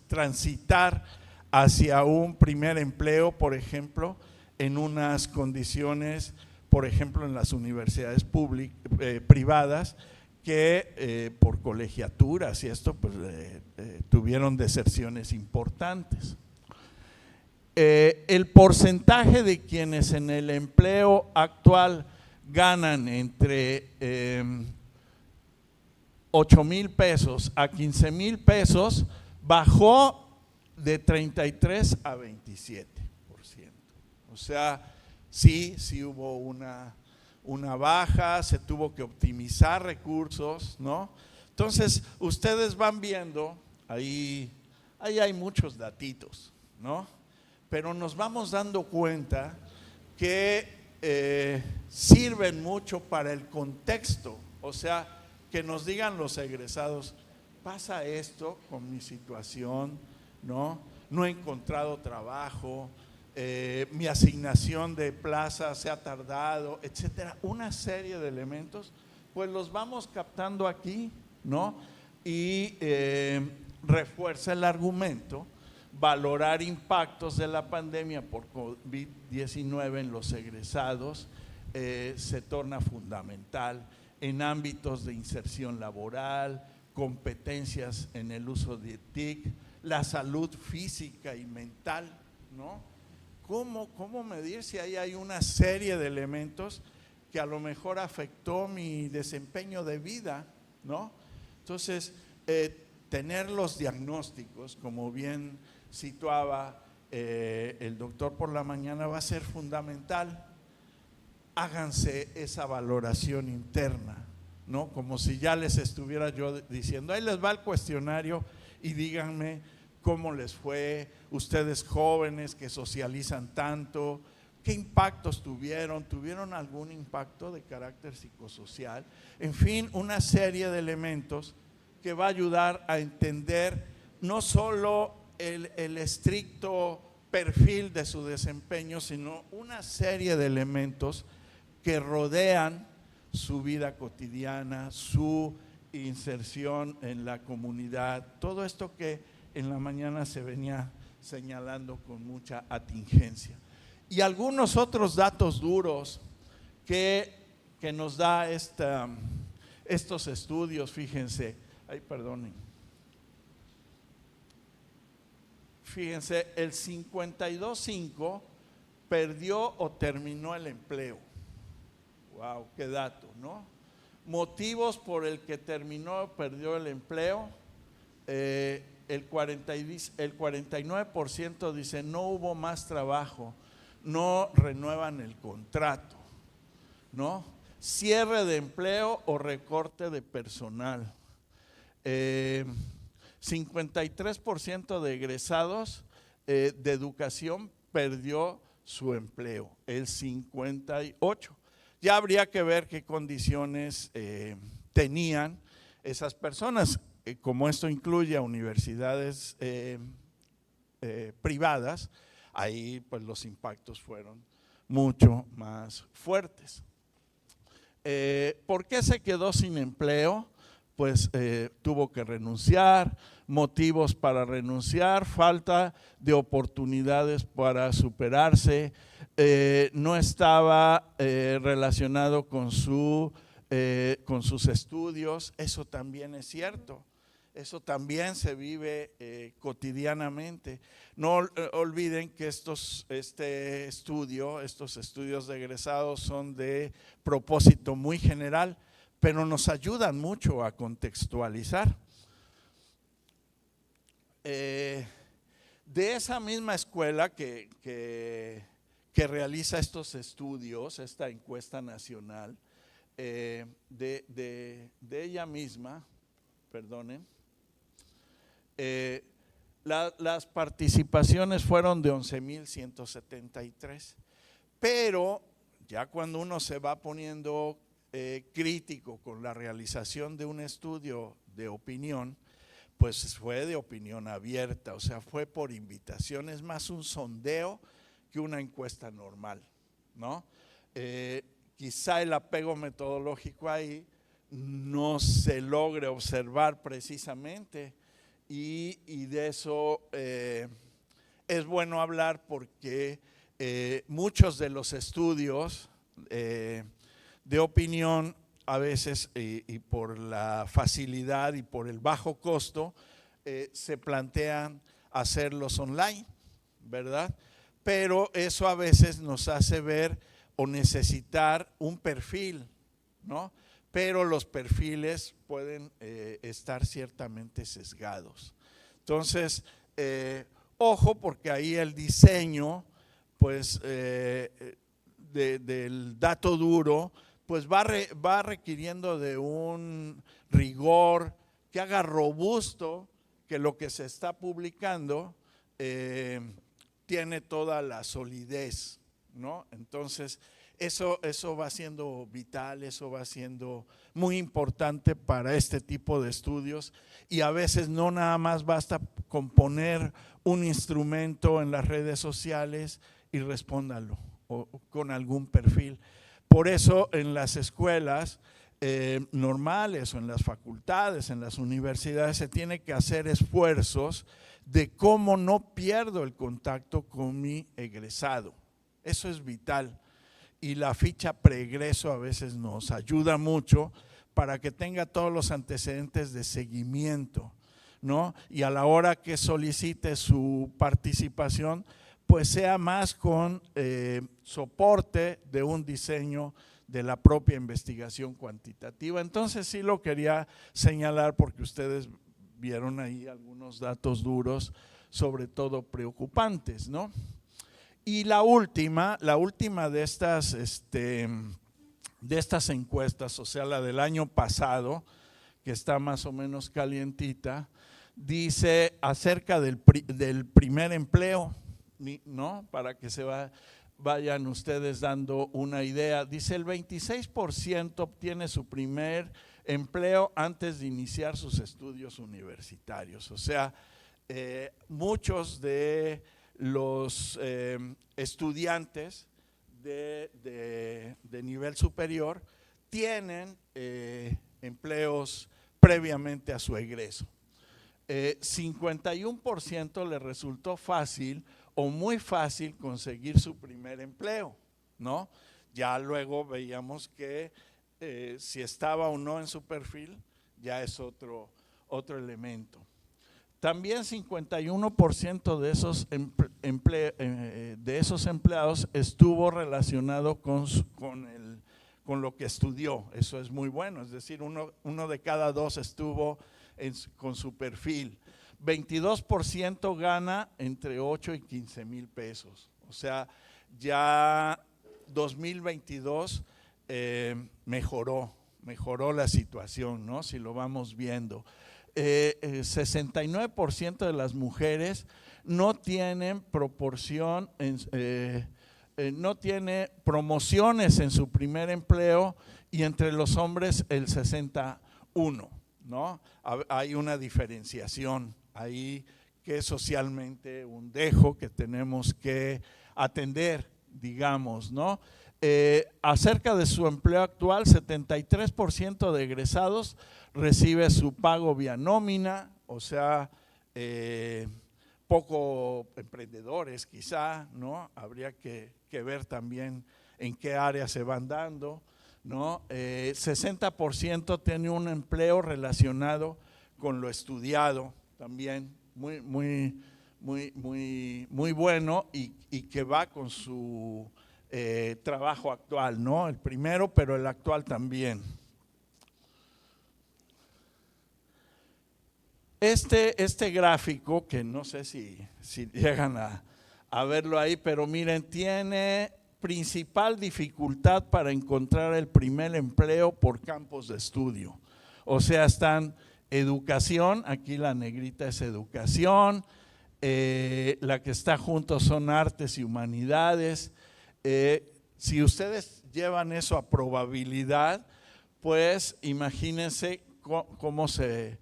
transitar hacia un primer empleo, por ejemplo, en unas condiciones, por ejemplo, en las universidades privadas, que por colegiaturas y esto, pues tuvieron deserciones importantes. El porcentaje de quienes en el empleo actual ganan entre 8,000 pesos a 15,000 pesos bajó de 33 a 27%. O sea, sí hubo una baja, se tuvo que optimizar recursos, ¿no? Entonces, ustedes van viendo, ahí hay muchos datitos, ¿no? Pero nos vamos dando cuenta que sirven mucho para el contexto, o sea, que nos digan los egresados, pasa esto con mi situación, ¿no? No he encontrado trabajo, mi asignación de plaza se ha tardado, etcétera. Una serie de elementos, pues los vamos captando aquí, ¿no? Y refuerza el argumento. Valorar impactos de la pandemia por COVID-19 en los egresados se torna fundamental en ámbitos de inserción laboral, competencias en el uso de TIC, la salud física y mental, ¿no? ¿Cómo medir si ahí hay una serie de elementos que a lo mejor afectó mi desempeño de vida, ¿no? Entonces, tener los diagnósticos, como bien situaba el doctor por la mañana, va a ser fundamental. Háganse esa valoración interna, ¿no? Como si ya les estuviera yo diciendo, ahí les va el cuestionario y díganme cómo les fue, ustedes jóvenes que socializan tanto, qué impactos tuvieron algún impacto de carácter psicosocial, en fin, una serie de elementos que va a ayudar a entender no solo el estricto perfil de su desempeño, sino una serie de elementos que rodean su vida cotidiana, su inserción en la comunidad, todo esto que en la mañana se venía señalando con mucha atingencia. Y algunos otros datos duros que nos da estos estudios, fíjense, fíjense, el 52.5 perdió o terminó el empleo. Wow, qué dato, ¿no? Motivos por el que terminó o perdió el empleo, el 49% dice no hubo más trabajo, no renuevan el contrato, ¿no? Cierre de empleo o recorte de personal. 53% de egresados de educación perdió su empleo, el 58%. Ya habría que ver qué condiciones tenían esas personas, como esto incluye a universidades privadas, ahí pues los impactos fueron mucho más fuertes. ¿Por qué se quedó sin empleo? Pues tuvo que renunciar, motivos para renunciar, falta de oportunidades para superarse, no estaba relacionado con sus estudios, eso también es cierto, eso también se vive cotidianamente. No olviden que estos estudios de egresados son de propósito muy general, pero nos ayudan mucho a contextualizar. De esa misma escuela que realiza estos estudios, esta encuesta nacional, de ella misma, perdonen, las participaciones fueron de 11,173, pero ya cuando uno se va poniendo crítico con la realización de un estudio de opinión, pues fue de opinión abierta, o sea, fue por invitación, es más un sondeo que una encuesta normal, ¿no? Quizá el apego metodológico ahí no se logre observar precisamente, y de eso es bueno hablar porque muchos de los estudios de opinión a veces y por la facilidad y por el bajo costo se plantean hacerlos online, ¿verdad? Pero eso a veces nos hace ver o necesitar un perfil, ¿no? Pero los perfiles pueden estar ciertamente sesgados. Entonces, ojo, porque ahí el diseño, pues, del dato duro, pues va requiriendo de un rigor que haga robusto que lo que se está publicando tiene toda la solidez, ¿no? Entonces, eso va siendo vital, eso va siendo muy importante para este tipo de estudios, y a veces no nada más basta con poner un instrumento en las redes sociales y respóndalo o con algún perfil. Por eso en las escuelas normales o en las facultades, en las universidades, se tiene que hacer esfuerzos de cómo no pierdo el contacto con mi egresado. Eso es vital. Y la ficha preegreso a veces nos ayuda mucho para que tenga todos los antecedentes de seguimiento, ¿no? Y a la hora que solicite su participación, pues sea más con soporte de un diseño de la propia investigación cuantitativa. Entonces sí lo quería señalar porque ustedes vieron ahí algunos datos duros, sobre todo preocupantes, ¿no? Y la última de estas encuestas, o sea, la del año pasado, que está más o menos calientita, dice acerca del primer empleo, ¿no? Para que vayan ustedes dando una idea. Dice el 26% obtiene su primer empleo antes de iniciar sus estudios universitarios. O sea, muchos de los estudiantes de nivel superior tienen empleos previamente a su egreso. 51% le resultó fácil o muy fácil conseguir su primer empleo, ¿no? Ya luego veíamos que si estaba o no en su perfil ya es otro elemento. También 51% de esos empleados estuvo relacionado con lo que estudió. Eso es muy bueno, es decir, uno de cada dos estuvo con su perfil. 22% gana entre 8 y 15 mil pesos. O sea, ya 2022 mejoró la situación, ¿no? Si lo vamos viendo. 69% de las mujeres no tienen no tiene promociones en su primer empleo, y entre los hombres el 61%, ¿no? Hay una diferenciación ahí que es socialmente un dejo que tenemos que atender, digamos, ¿no? Acerca de su empleo actual, 73% de egresados recibe su pago vía nómina, o sea, poco emprendedores quizá, ¿no? Habría que ver también en qué áreas se van dando, ¿no? 60% tiene un empleo relacionado con lo estudiado, también muy bueno, y que va con su trabajo actual, ¿no? El primero, pero el actual también. Este gráfico, que no sé si llegan a verlo ahí, pero miren, tiene principal dificultad para encontrar el primer empleo por campos de estudio. O sea, están educación, aquí la negrita es educación, la que está junto son artes y humanidades. Si ustedes llevan eso a probabilidad, pues imagínense cómo se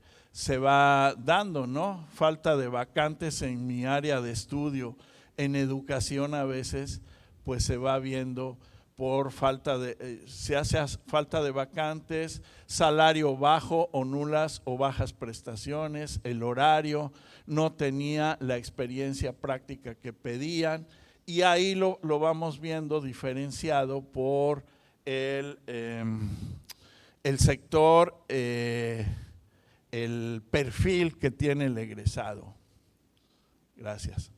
va dando, ¿no? Falta de vacantes en mi área de estudio, en educación a veces, pues se va viendo por se hace falta de vacantes, salario bajo o nulas o bajas prestaciones, el horario, no tenía la experiencia práctica que pedían, y ahí lo vamos viendo diferenciado por el sector, el perfil que tiene el egresado. Gracias.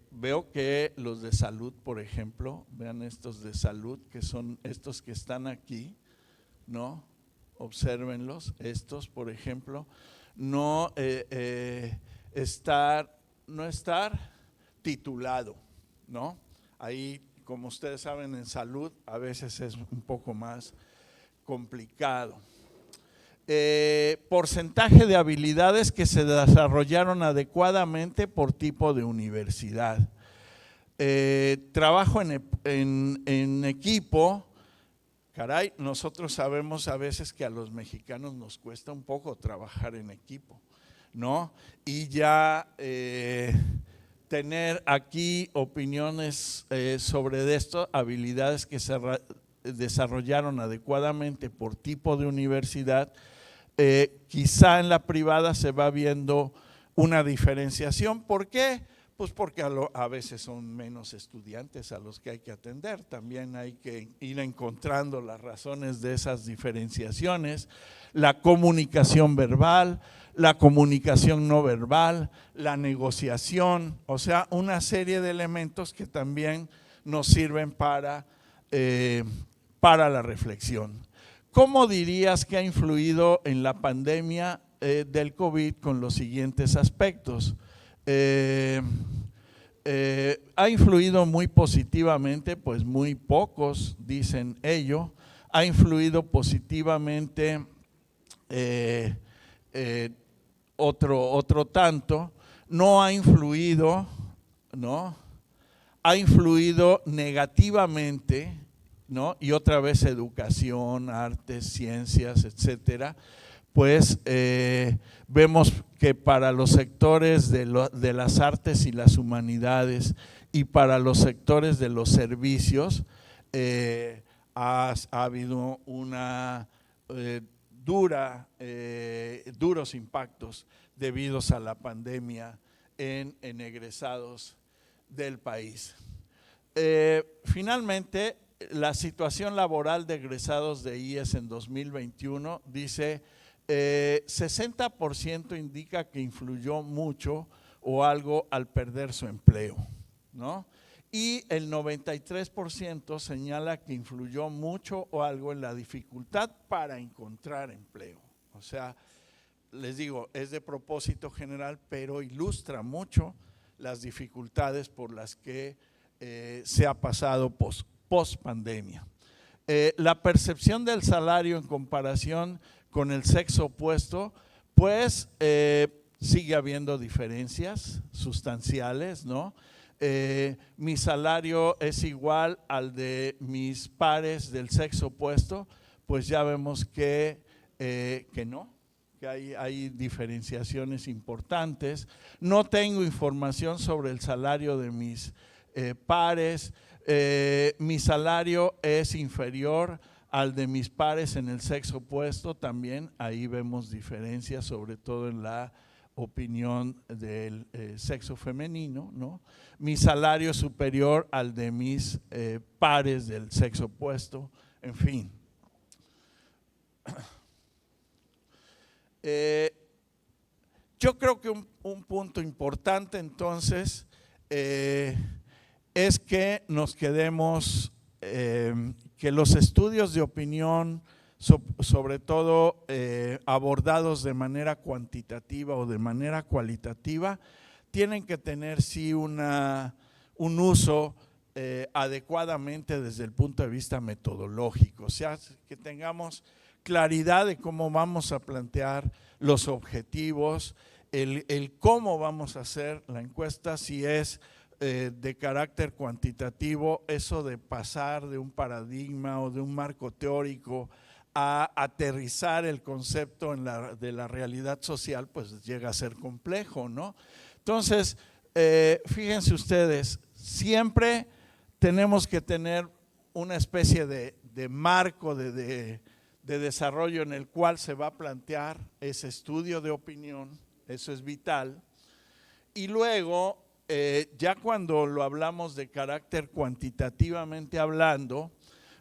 Veo que los de salud, por ejemplo, vean estos de salud, que son estos que están aquí, ¿no? Obsérvenlos, estos, por ejemplo, no estar titulado, ¿no? Ahí, como ustedes saben, en salud a veces es un poco más complicado. Porcentaje de habilidades que se desarrollaron adecuadamente por tipo de universidad. Trabajo en equipo. Caray, nosotros sabemos a veces que a los mexicanos nos cuesta un poco trabajar en equipo, ¿no? Y ya tener aquí opiniones sobre esto, habilidades que se desarrollaron adecuadamente por tipo de universidad. Quizá en la privada se va viendo una diferenciación. ¿Por qué? Pues porque a veces son menos estudiantes a los que hay que atender. También hay que ir encontrando las razones de esas diferenciaciones. La comunicación verbal, la comunicación no verbal, la negociación, o sea, una serie de elementos que también nos sirven para la reflexión. ¿Cómo dirías que ha influido en la pandemia del COVID con los siguientes aspectos? Ha influido muy positivamente, pues muy pocos dicen ello. Ha influido positivamente otro tanto. No ha influido, ¿no? Ha influido negativamente, ¿no? Y otra vez educación, artes, ciencias, etcétera, pues vemos que para los sectores de las artes y las humanidades y para los sectores de los servicios ha habido una duros impactos debidos a la pandemia en egresados del país. Finalmente, la situación laboral de egresados de IES en 2021 dice 60% indica que influyó mucho o algo al perder su empleo, ¿no? Y el 93% señala que influyó mucho o algo en la dificultad para encontrar empleo. O sea, les digo, es de propósito general, pero ilustra mucho las dificultades por las que se ha pasado post pandemia. La percepción del salario en comparación con el sexo opuesto, pues sigue habiendo diferencias sustanciales, ¿no? Mi salario es igual al de mis pares del sexo opuesto, pues ya vemos que no, que hay diferenciaciones importantes. No tengo información sobre el salario de mis pares. Mi salario es inferior al de mis pares en el sexo opuesto, también ahí vemos diferencias, sobre todo en la opinión del sexo femenino, ¿no? Mi salario es superior al de mis pares del sexo opuesto, en fin. Yo creo que un punto importante entonces es que nos quedemos, que los estudios de opinión sobre todo abordados de manera cuantitativa o de manera cualitativa, tienen que tener sí un uso adecuadamente desde el punto de vista metodológico, o sea, que tengamos claridad de cómo vamos a plantear los objetivos, el cómo vamos a hacer la encuesta, si es de carácter cuantitativo, eso de pasar de un paradigma o de un marco teórico a aterrizar el concepto de la realidad social, pues llega a ser complejo, ¿no? Entonces, fíjense ustedes, siempre tenemos que tener una especie de marco de desarrollo en el cual se va a plantear ese estudio de opinión, eso es vital. Y luego, ya cuando lo hablamos de carácter cuantitativamente hablando,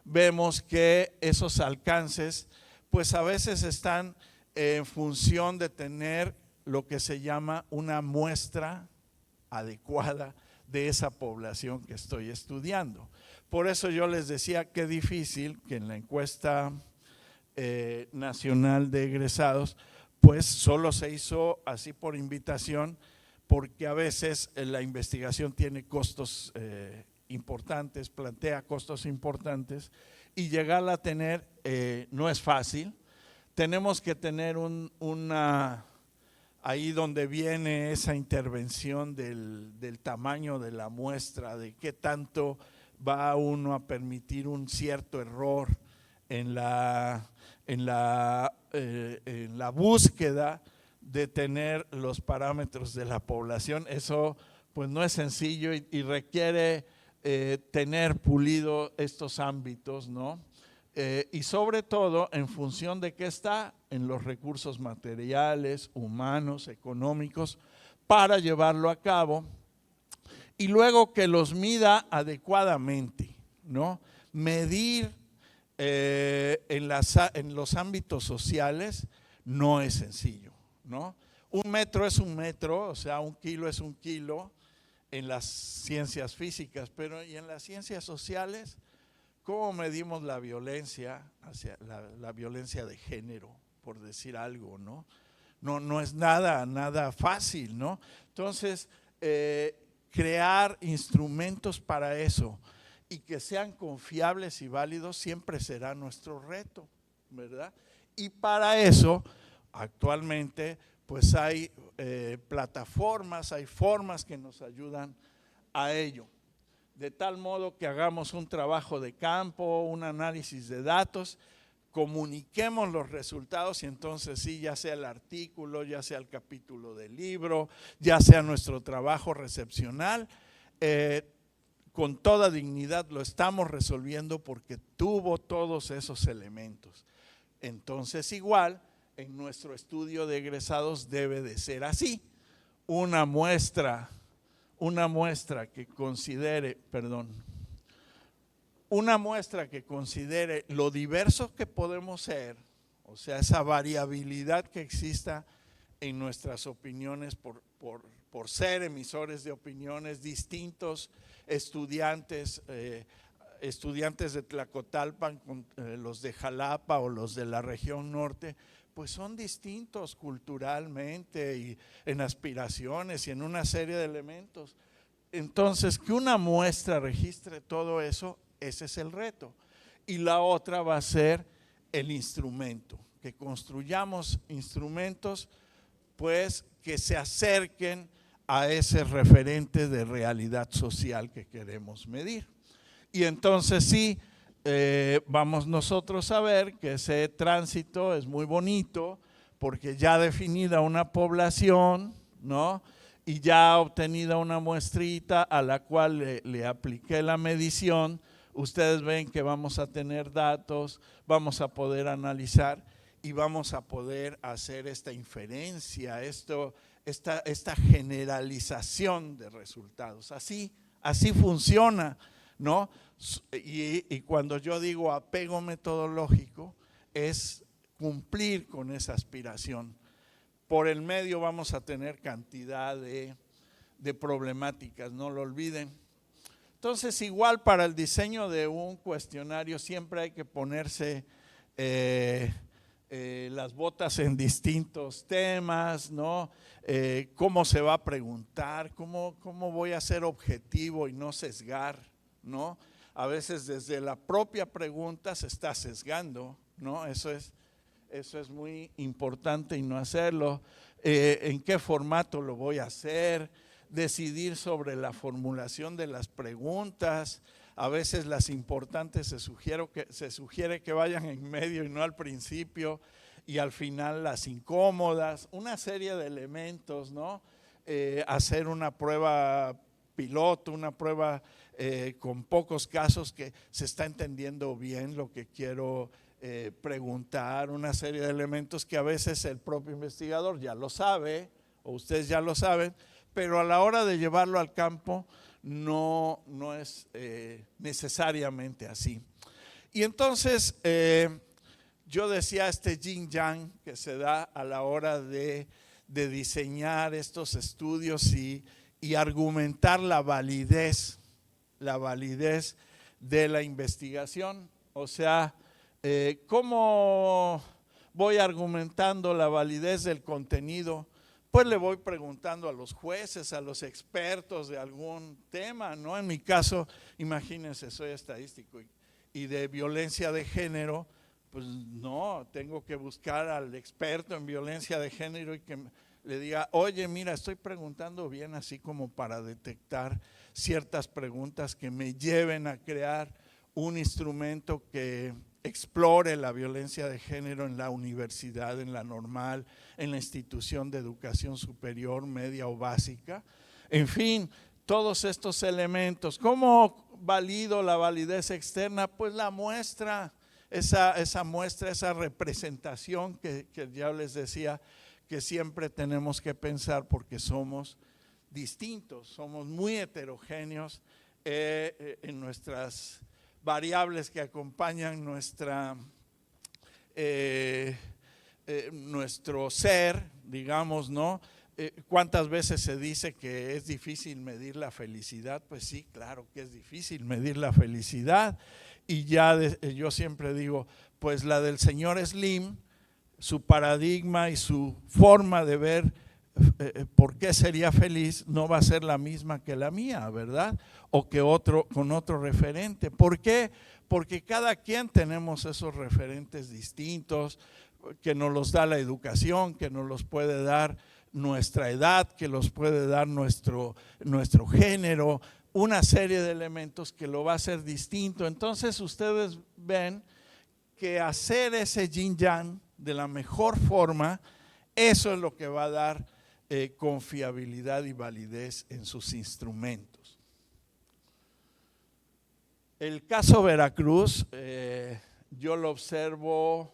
vemos que esos alcances, pues a veces están en función de tener lo que se llama una muestra adecuada de esa población que estoy estudiando. Por eso yo les decía que difícil que en la encuesta nacional de egresados, pues solo se hizo así por invitación, porque a veces la investigación tiene costos importantes, plantea costos importantes, y llegarla a tener no es fácil. Tenemos que tener ahí donde viene esa intervención del tamaño de la muestra, de qué tanto va uno a permitir un cierto error en la búsqueda de tener los parámetros de la población. Eso pues no es sencillo y requiere tener pulido estos ámbitos, ¿no? Y sobre todo en función de qué está en los recursos materiales, humanos, económicos, para llevarlo a cabo, y luego que los mida adecuadamente, ¿no? Medir en los ámbitos sociales no es sencillo, ¿no? Un metro es un metro, o sea, un kilo es un kilo en las ciencias físicas, pero ¿y en las ciencias sociales? ¿Cómo medimos la violencia, la violencia de género, por decir algo, ¿no? No es nada fácil, ¿no? Entonces, crear instrumentos para eso y que sean confiables y válidos siempre será nuestro reto, ¿verdad? Y para eso, actualmente, pues hay plataformas, hay formas que nos ayudan a ello. De tal modo que hagamos un trabajo de campo, un análisis de datos, comuniquemos los resultados y entonces sí, ya sea el artículo, ya sea el capítulo del libro, ya sea nuestro trabajo recepcional, con toda dignidad lo estamos resolviendo porque tuvo todos esos elementos. Entonces igual, en nuestro estudio de egresados debe de ser así, una muestra que considere, lo diversos que podemos ser, o sea, esa variabilidad que exista en nuestras opiniones por ser emisores de opiniones, distintos estudiantes, estudiantes de Tlacotalpan con los de Jalapa o los de la región norte, pues son distintos culturalmente y en aspiraciones y en una serie de elementos. Entonces, que una muestra registre todo eso, ese es el reto. Y la otra va a ser el instrumento, que construyamos instrumentos pues que se acerquen a ese referente de realidad social que queremos medir. Y entonces sí, vamos nosotros a ver que ese tránsito es muy bonito porque ya definida una población, ¿no? Y ya obtenida una muestrita a la cual le apliqué la medición, ustedes ven que vamos a tener datos, vamos a poder analizar y vamos a poder hacer esta inferencia, esta generalización de resultados. Así funciona, ¿no? Y cuando yo digo apego metodológico, es cumplir con esa aspiración. Por el medio vamos a tener cantidad de problemáticas, no lo olviden. Entonces, igual para el diseño de un cuestionario siempre hay que ponerse las botas en distintos temas, ¿no? Cómo se va a preguntar, cómo voy a ser objetivo y no sesgar, ¿no? A veces desde la propia pregunta se está sesgando, ¿no? Eso es muy importante y no hacerlo. ¿En qué formato lo voy a hacer? Decidir sobre la formulación de las preguntas. A veces las importantes se sugiere que vayan en medio y no al principio, y al final las incómodas, una serie de elementos, ¿no? Hacer una prueba piloto, una prueba con pocos casos que se está entendiendo bien lo que quiero preguntar, una serie de elementos que a veces el propio investigador ya lo sabe o ustedes ya lo saben, pero a la hora de llevarlo al campo no es necesariamente así. Y entonces yo decía este yin yang que se da a la hora de diseñar estos estudios y argumentar la validez de la investigación. O sea, ¿cómo voy argumentando la validez del contenido? Pues le voy preguntando a los jueces, a los expertos de algún tema, ¿no? En mi caso, imagínense, soy estadístico y de violencia de género, pues no, tengo que buscar al experto en violencia de género y que le diga, oye, mira, estoy preguntando bien, así como para detectar ciertas preguntas que me lleven a crear un instrumento que explore la violencia de género en la universidad, en la normal, en la institución de educación superior, media o básica. En fin, todos estos elementos. ¿Cómo valido la validez externa? Pues la muestra, esa muestra, esa representación que ya les decía que siempre tenemos que pensar porque somos distintos, somos muy heterogéneos en nuestras variables que acompañan nuestro ser, digamos, ¿no? ¿Cuántas veces se dice que es difícil medir la felicidad? Pues sí, claro que es difícil medir la felicidad. Y yo siempre digo, pues la del señor Slim, su paradigma y su forma de ver por qué sería feliz no va a ser la misma que la mía, ¿verdad? O que con otro referente. ¿Por qué? Porque cada quien tenemos esos referentes distintos que nos los da la educación, que nos los puede dar nuestra edad, que los puede dar nuestro género, una serie de elementos que lo va a hacer distinto. Entonces ustedes ven que hacer ese yin yang de la mejor forma, eso es lo que va a dar confiabilidad y validez en sus instrumentos. El caso Veracruz, yo lo observo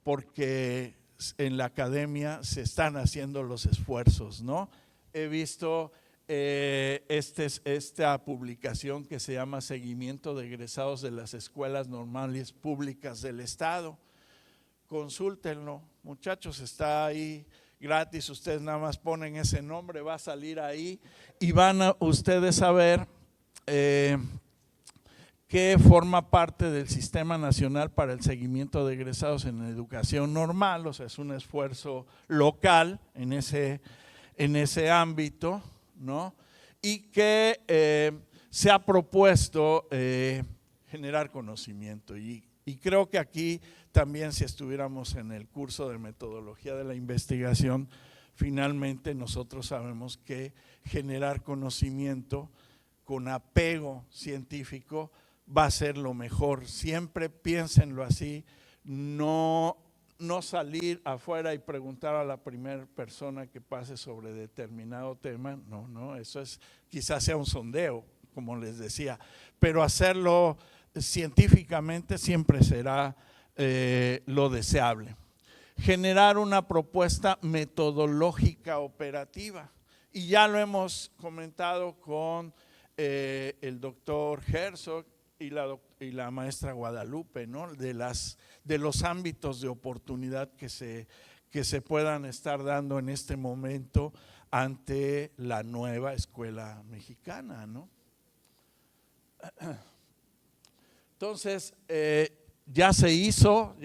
porque en la academia se están haciendo los esfuerzos, ¿no? He visto esta publicación que se llama Seguimiento de egresados de las escuelas normales públicas del Estado. Consúltenlo, muchachos, está ahí gratis, ustedes nada más ponen ese nombre, va a salir ahí y van a ustedes a ver que forma parte del Sistema Nacional para el Seguimiento de Egresados en Educación Normal, o sea, es un esfuerzo local en ese ámbito, ¿no? Y que se ha propuesto generar conocimiento y creo que aquí también, si estuviéramos en el curso de metodología de la investigación, finalmente nosotros sabemos que generar conocimiento con apego científico va a ser lo mejor. Siempre piénsenlo así, no salir afuera y preguntar a la primera persona que pase sobre determinado tema, no, eso es, quizás sea un sondeo, como les decía, pero hacerlo científicamente siempre será lo deseable. Generar una propuesta metodológica operativa, y ya lo hemos comentado con el doctor Herzog y la maestra Guadalupe, ¿no? De los ámbitos de oportunidad que se puedan estar dando en este momento ante la nueva escuela mexicana, ¿no? Entonces, ya se hizo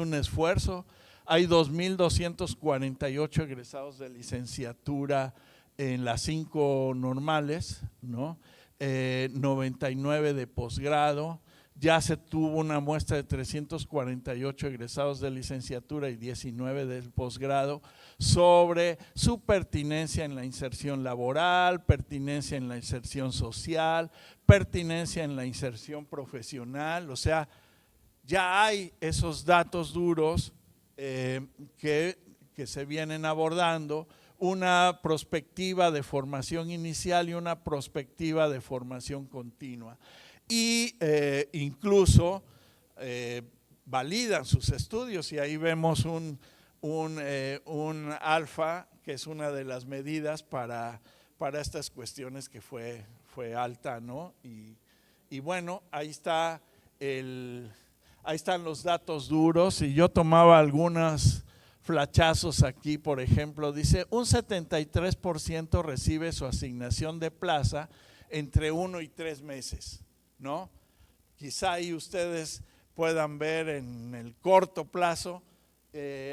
un esfuerzo. Hay 2,248 egresados de licenciatura en las 5 normales, ¿no? 99 de posgrado. Ya se tuvo una muestra de 348 egresados de licenciatura y 19 del posgrado sobre su pertinencia en la inserción laboral, pertinencia en la inserción social, pertinencia en la inserción profesional. O sea, ya hay esos datos duros que se vienen abordando, una perspectiva de formación inicial y una perspectiva de formación continua. Y incluso validan sus estudios, y ahí vemos un alfa, que es una de las medidas para estas cuestiones que fue alta, ¿no? Y bueno, ahí están los datos duros, y yo tomaba algunos flachazos aquí. Por ejemplo, dice un 73% recibe su asignación de plaza entre 1 y 3 meses, ¿no? Quizá ahí ustedes puedan ver en el corto plazo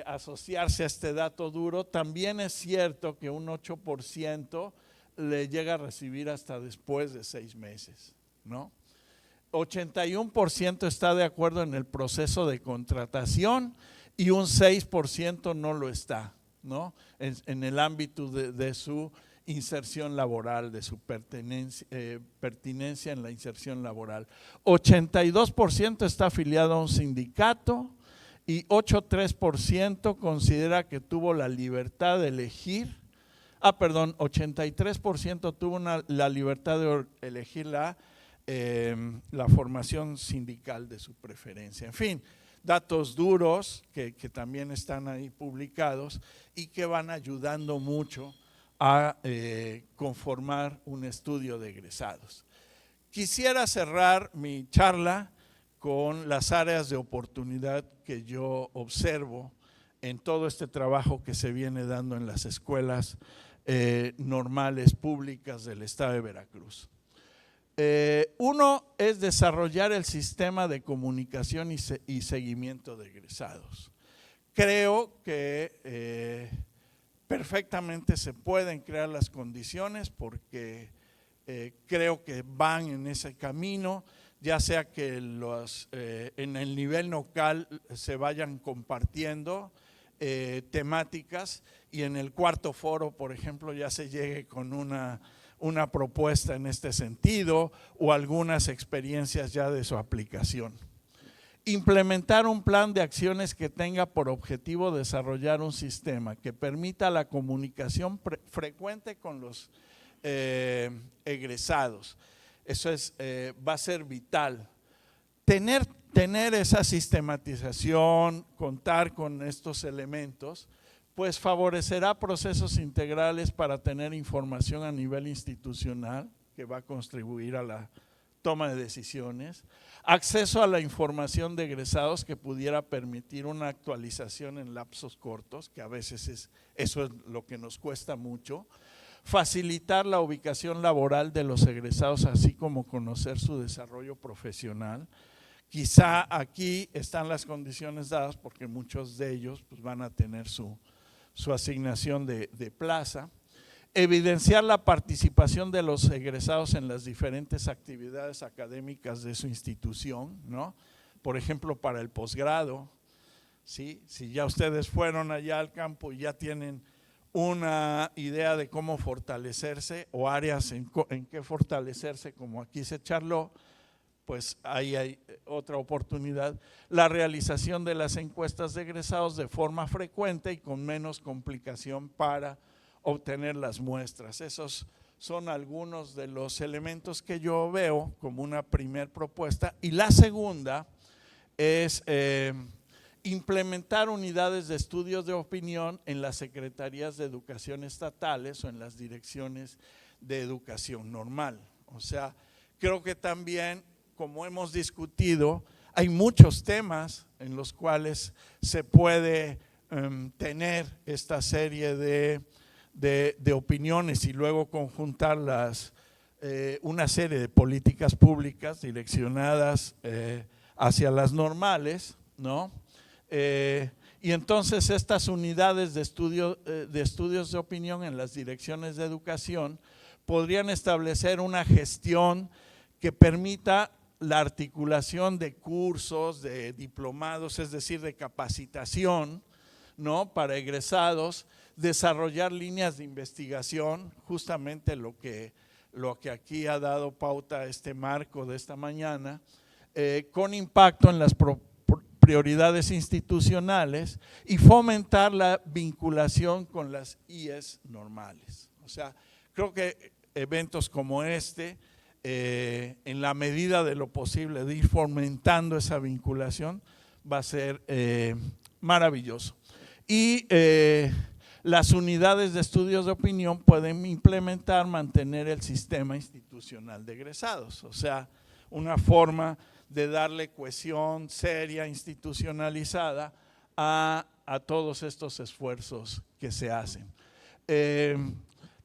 asociarse a este dato duro. También es cierto que un 8% le llega a recibir hasta después de 6 meses, ¿no? 81% está de acuerdo en el proceso de contratación y un 6% no lo está, ¿no? En el ámbito de su inserción laboral, de su pertinencia en la inserción laboral. 82% está afiliado a un sindicato y 8,3% considera que tuvo la libertad de elegir. 83% tuvo la libertad de elegir la formación sindical de su preferencia. En fin, datos duros que también están ahí publicados y que van ayudando mucho a conformar un estudio de egresados. Quisiera cerrar mi charla con las áreas de oportunidad que yo observo en todo este trabajo que se viene dando en las escuelas normales públicas del estado de Veracruz. Uno es desarrollar el sistema de comunicación y seguimiento de egresados. Creo que perfectamente se pueden crear las condiciones, porque creo que van en ese camino, ya sea que en el nivel local se vayan compartiendo temáticas, y en el cuarto foro, por ejemplo, ya se llegue con una propuesta en este sentido, o algunas experiencias ya de su aplicación. Implementar un plan de acciones que tenga por objetivo desarrollar un sistema que permita la comunicación frecuente con los egresados. Eso va a ser vital. Tener esa sistematización, contar con estos elementos, pues favorecerá procesos integrales para tener información a nivel institucional que va a contribuir a la toma de decisiones, acceso a la información de egresados que pudiera permitir una actualización en lapsos cortos, que a veces eso es lo que nos cuesta mucho, facilitar la ubicación laboral de los egresados, así como conocer su desarrollo profesional. Quizá aquí están las condiciones dadas, porque muchos de ellos pues, van a tener su asignación de plaza. Evidenciar la participación de los egresados en las diferentes actividades académicas de su institución, ¿no? Por ejemplo, para el posgrado, ¿sí? Si ya ustedes fueron allá al campo y ya tienen una idea de cómo fortalecerse, o áreas en qué fortalecerse, como aquí se charló, pues ahí hay otra oportunidad. La realización de las encuestas de egresados de forma frecuente y con menos complicación para obtener las muestras. Esos son algunos de los elementos que yo veo como una primer propuesta. Y la segunda es implementar unidades de estudios de opinión en las secretarías de educación estatales o en las direcciones de educación normal. O sea, creo que también, como hemos discutido, hay muchos temas en los cuales se puede tener esta serie de opiniones y luego conjuntarlas, una serie de políticas públicas direccionadas hacia las normales, ¿no? Y entonces estas unidades de estudios de opinión en las direcciones de educación podrían establecer una gestión que permita la articulación de cursos, de diplomados, es decir, de capacitación, ¿no? Para egresados, desarrollar líneas de investigación, justamente lo que aquí ha dado pauta a este marco de esta mañana, con impacto en las prioridades institucionales y fomentar la vinculación con las IES normales. O sea, creo que eventos como este, en la medida de lo posible de ir fomentando esa vinculación, va a ser maravilloso. Y las unidades de estudios de opinión pueden implementar, mantener el sistema institucional de egresados, o sea, una forma de darle cohesión seria, institucionalizada a todos estos esfuerzos que se hacen.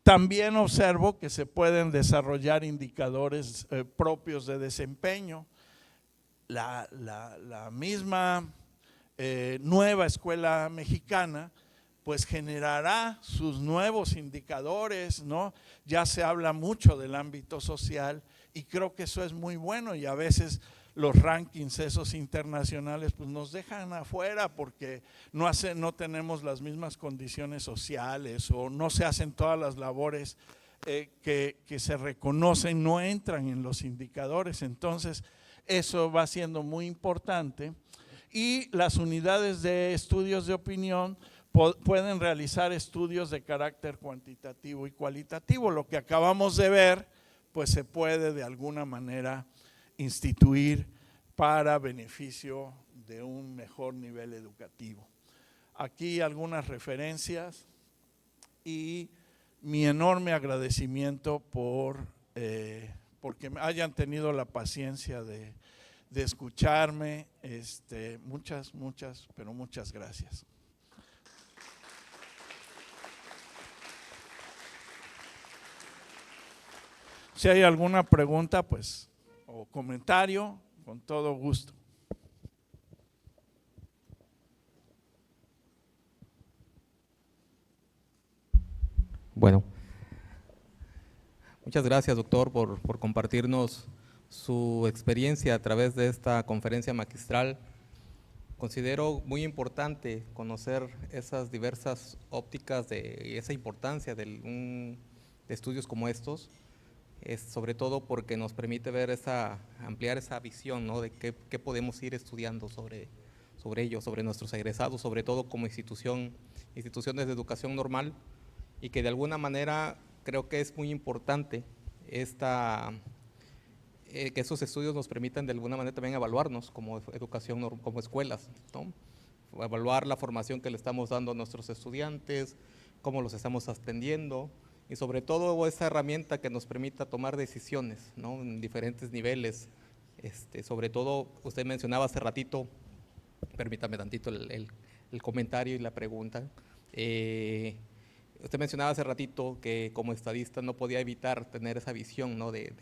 También observo que se pueden desarrollar indicadores propios de desempeño. La misma nueva escuela mexicana pues generará sus nuevos indicadores, ¿no? Ya se habla mucho del ámbito social y creo que eso es muy bueno, y a veces los rankings esos internacionales pues nos dejan afuera porque no tenemos las mismas condiciones sociales o no se hacen todas las labores que se reconocen, no entran en los indicadores. Entonces eso va siendo muy importante, y las unidades de estudios de opinión pueden realizar estudios de carácter cuantitativo y cualitativo. Lo que acabamos de ver pues se puede de alguna manera instituir para beneficio de un mejor nivel educativo. Aquí algunas referencias y mi enorme agradecimiento porque hayan tenido la paciencia de escucharme. Pero muchas gracias. Si hay alguna pregunta, pues, o comentario, con todo gusto. Bueno, muchas gracias, doctor, por compartirnos su experiencia a través de esta conferencia magistral. Considero muy importante conocer esas diversas ópticas y esa importancia de estudios como estos, sobre todo porque nos permite ver ampliar esa visión, ¿no? De qué podemos ir estudiando sobre ellos, sobre nuestros egresados, sobre todo como instituciones de educación normal, y que de alguna manera creo que es muy importante que esos estudios nos permitan de alguna manera también evaluarnos como educación, como escuelas, ¿no? Evaluar la formación que le estamos dando a nuestros estudiantes, cómo los estamos atendiendo, y sobre todo esa herramienta que nos permita tomar decisiones, ¿no? En diferentes niveles. Sobre todo, usted mencionaba hace ratito, permítame tantito el comentario y la pregunta. Usted mencionaba hace ratito que como estadista no podía evitar tener esa visión, ¿no? de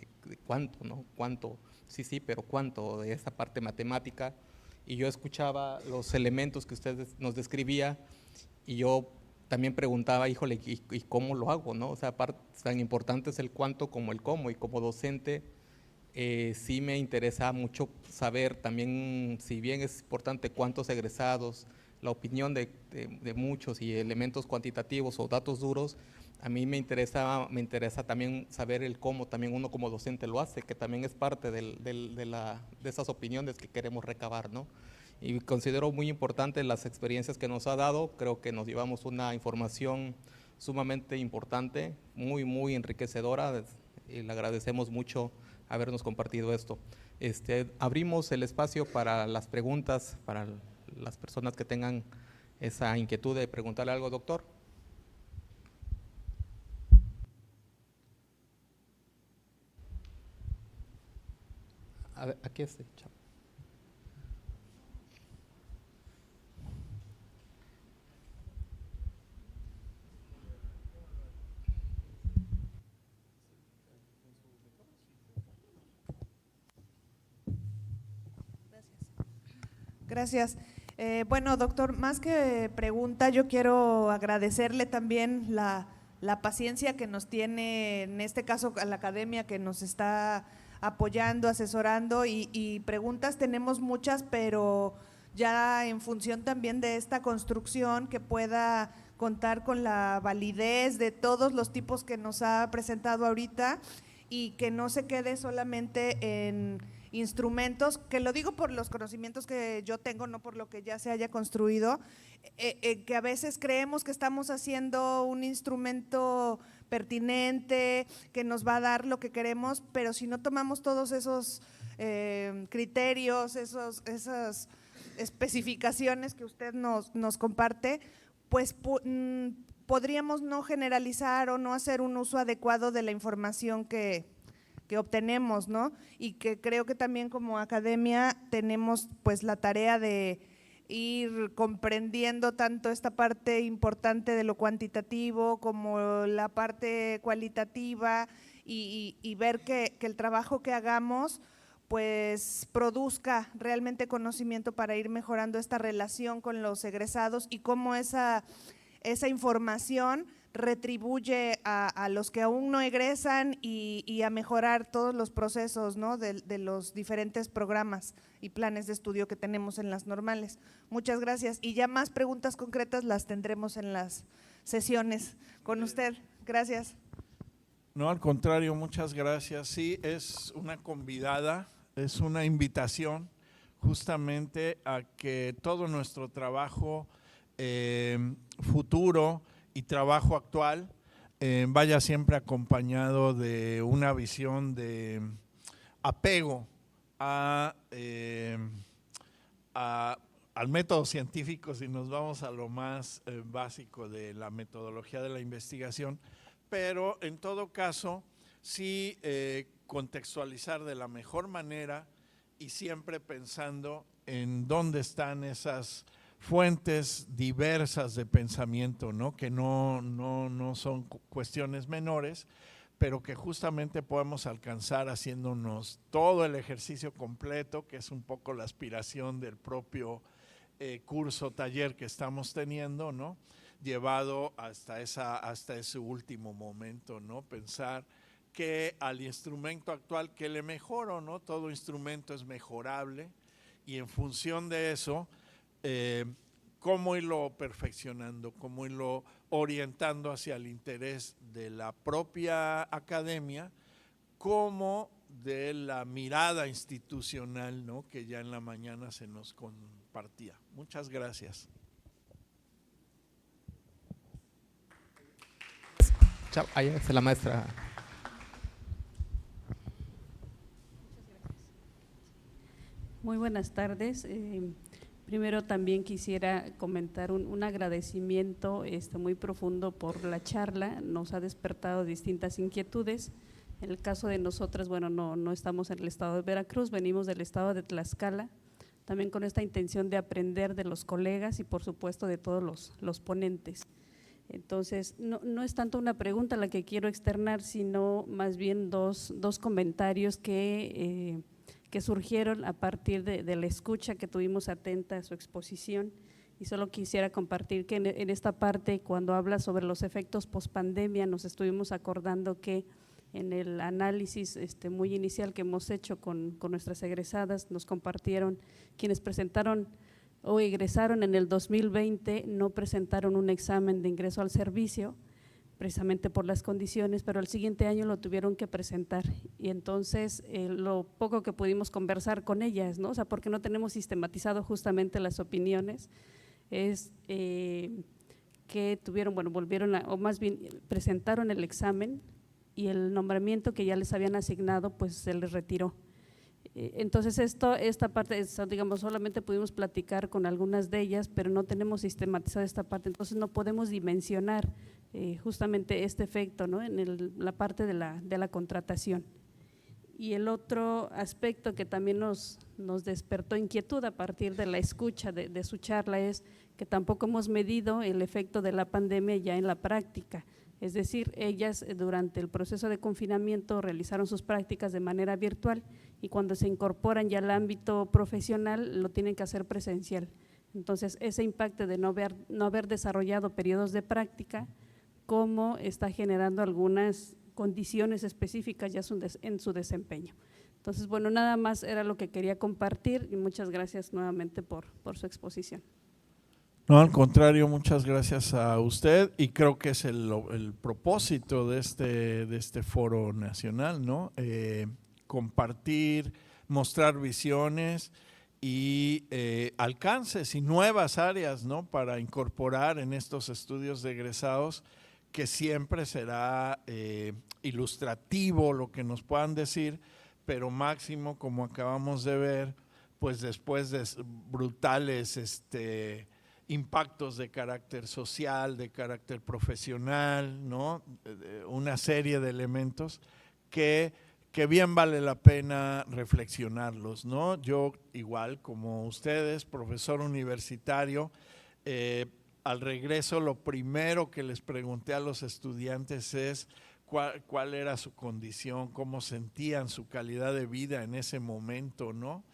cuánto, ¿no? Cuánto, sí, pero cuánto, de esa parte matemática. Y yo escuchaba los elementos que usted nos describía, y yo también preguntaba, híjole, ¿y cómo lo hago, no? O sea, tan importante es el cuánto como el cómo, y como docente sí me interesa mucho saber también, si bien es importante cuántos egresados, la opinión de muchos y elementos cuantitativos o datos duros, a mí me interesa también saber el cómo también uno como docente lo hace, que también es parte de esas opiniones que queremos recabar, ¿no? Y considero muy importante las experiencias que nos ha dado. Creo que nos llevamos una información sumamente importante, muy, muy enriquecedora, y le agradecemos mucho habernos compartido esto. Abrimos el espacio para las preguntas, para las personas que tengan esa inquietud de preguntarle algo, doctor. A ver, aquí está, chavo. Gracias. Gracias. Bueno, doctor, más que pregunta, yo quiero agradecerle también la paciencia que nos tiene, en este caso a la academia, que nos está apoyando, asesorando, y preguntas tenemos muchas, pero ya en función también de esta construcción que pueda contar con la validez de todos los tipos que nos ha presentado ahorita y que no se quede solamente en instrumentos, que lo digo por los conocimientos que yo tengo, no por lo que ya se haya construido, que a veces creemos que estamos haciendo un instrumento pertinente, que nos va a dar lo que queremos, pero si no tomamos todos esos criterios, esas especificaciones que usted nos comparte, pues podríamos no generalizar o no hacer un uso adecuado de la información que obtenemos, ¿no? Y que creo que también como academia tenemos pues la tarea de ir comprendiendo tanto esta parte importante de lo cuantitativo como la parte cualitativa y ver que el trabajo que hagamos pues produzca realmente conocimiento para ir mejorando esta relación con los egresados y cómo esa información retribuye a los que aún no egresan y a mejorar todos los procesos, ¿no? de los diferentes programas y planes de estudio que tenemos en las normales. Muchas gracias, y ya más preguntas concretas las tendremos en las sesiones con usted. Gracias. No, al contrario, muchas gracias. Sí, es una convidada, es una invitación justamente a que todo nuestro trabajo futuro y trabajo actual vaya siempre acompañado de una visión de apego al método científico, si nos vamos a lo más básico de la metodología de la investigación, pero en todo caso sí contextualizar de la mejor manera y siempre pensando en dónde están esas fuentes diversas de pensamiento, ¿no? Que no son cuestiones menores, pero que justamente podemos alcanzar haciéndonos todo el ejercicio completo, que es un poco la aspiración del propio curso, taller que estamos teniendo, ¿no? Llevado hasta ese último momento, ¿no? Pensar que al instrumento actual que le mejoro, ¿no? Todo instrumento es mejorable y en función de eso, cómo irlo perfeccionando, cómo irlo orientando hacia el interés de la propia academia, como de la mirada institucional, ¿no? Que ya en la mañana se nos compartía. Muchas gracias. Chao, ahí está la maestra. Muy buenas tardes. Primero también quisiera comentar un agradecimiento muy profundo por la charla. Nos ha despertado distintas inquietudes. En el caso de nosotras, bueno, no estamos en el estado de Veracruz, venimos del estado de Tlaxcala, también con esta intención de aprender de los colegas y por supuesto de todos los ponentes. Entonces, no es tanto una pregunta la que quiero externar, sino más bien dos comentarios que surgieron a partir de la escucha que tuvimos atenta a su exposición. Y solo quisiera compartir que en esta parte, cuando habla sobre los efectos pospandemia, nos estuvimos acordando que en el análisis muy inicial que hemos hecho con nuestras egresadas, nos compartieron quienes presentaron o egresaron en el 2020, no presentaron un examen de ingreso al servicio, precisamente por las condiciones, pero el siguiente año lo tuvieron que presentar. Y entonces lo poco que pudimos conversar con ellas, ¿no? O sea, porque no tenemos sistematizado justamente las opiniones, es que tuvieron, bueno, o más bien presentaron el examen y el nombramiento que ya les habían asignado, pues se les retiró. Entonces esta parte, digamos, solamente pudimos platicar con algunas de ellas, pero no tenemos sistematizada esta parte, entonces no podemos dimensionar justamente este efecto, ¿no? En la parte de la contratación. Y el otro aspecto que también nos despertó inquietud a partir de la escucha de su charla es que tampoco hemos medido el efecto de la pandemia ya en la práctica. Es decir, ellas durante el proceso de confinamiento realizaron sus prácticas de manera virtual y cuando se incorporan ya al ámbito profesional lo tienen que hacer presencial. Entonces, ese impacto de no haber desarrollado periodos de práctica, cómo está generando algunas condiciones específicas ya en su desempeño. Entonces, bueno, nada más era lo que quería compartir y muchas gracias nuevamente por su exposición. No, al contrario, muchas gracias a usted y creo que es el propósito de este foro nacional, ¿no? Compartir, mostrar visiones y alcances y nuevas áreas, ¿no? Para incorporar en estos estudios de egresados, que siempre será ilustrativo lo que nos puedan decir, pero máximo, como acabamos de ver, pues después de brutales impactos de carácter social, de carácter profesional, ¿no? Una serie de elementos que bien vale la pena reflexionarlos, ¿no? Yo, igual como ustedes, profesor universitario, al regreso lo primero que les pregunté a los estudiantes es cuál era su condición, cómo sentían su calidad de vida en ese momento, ¿no?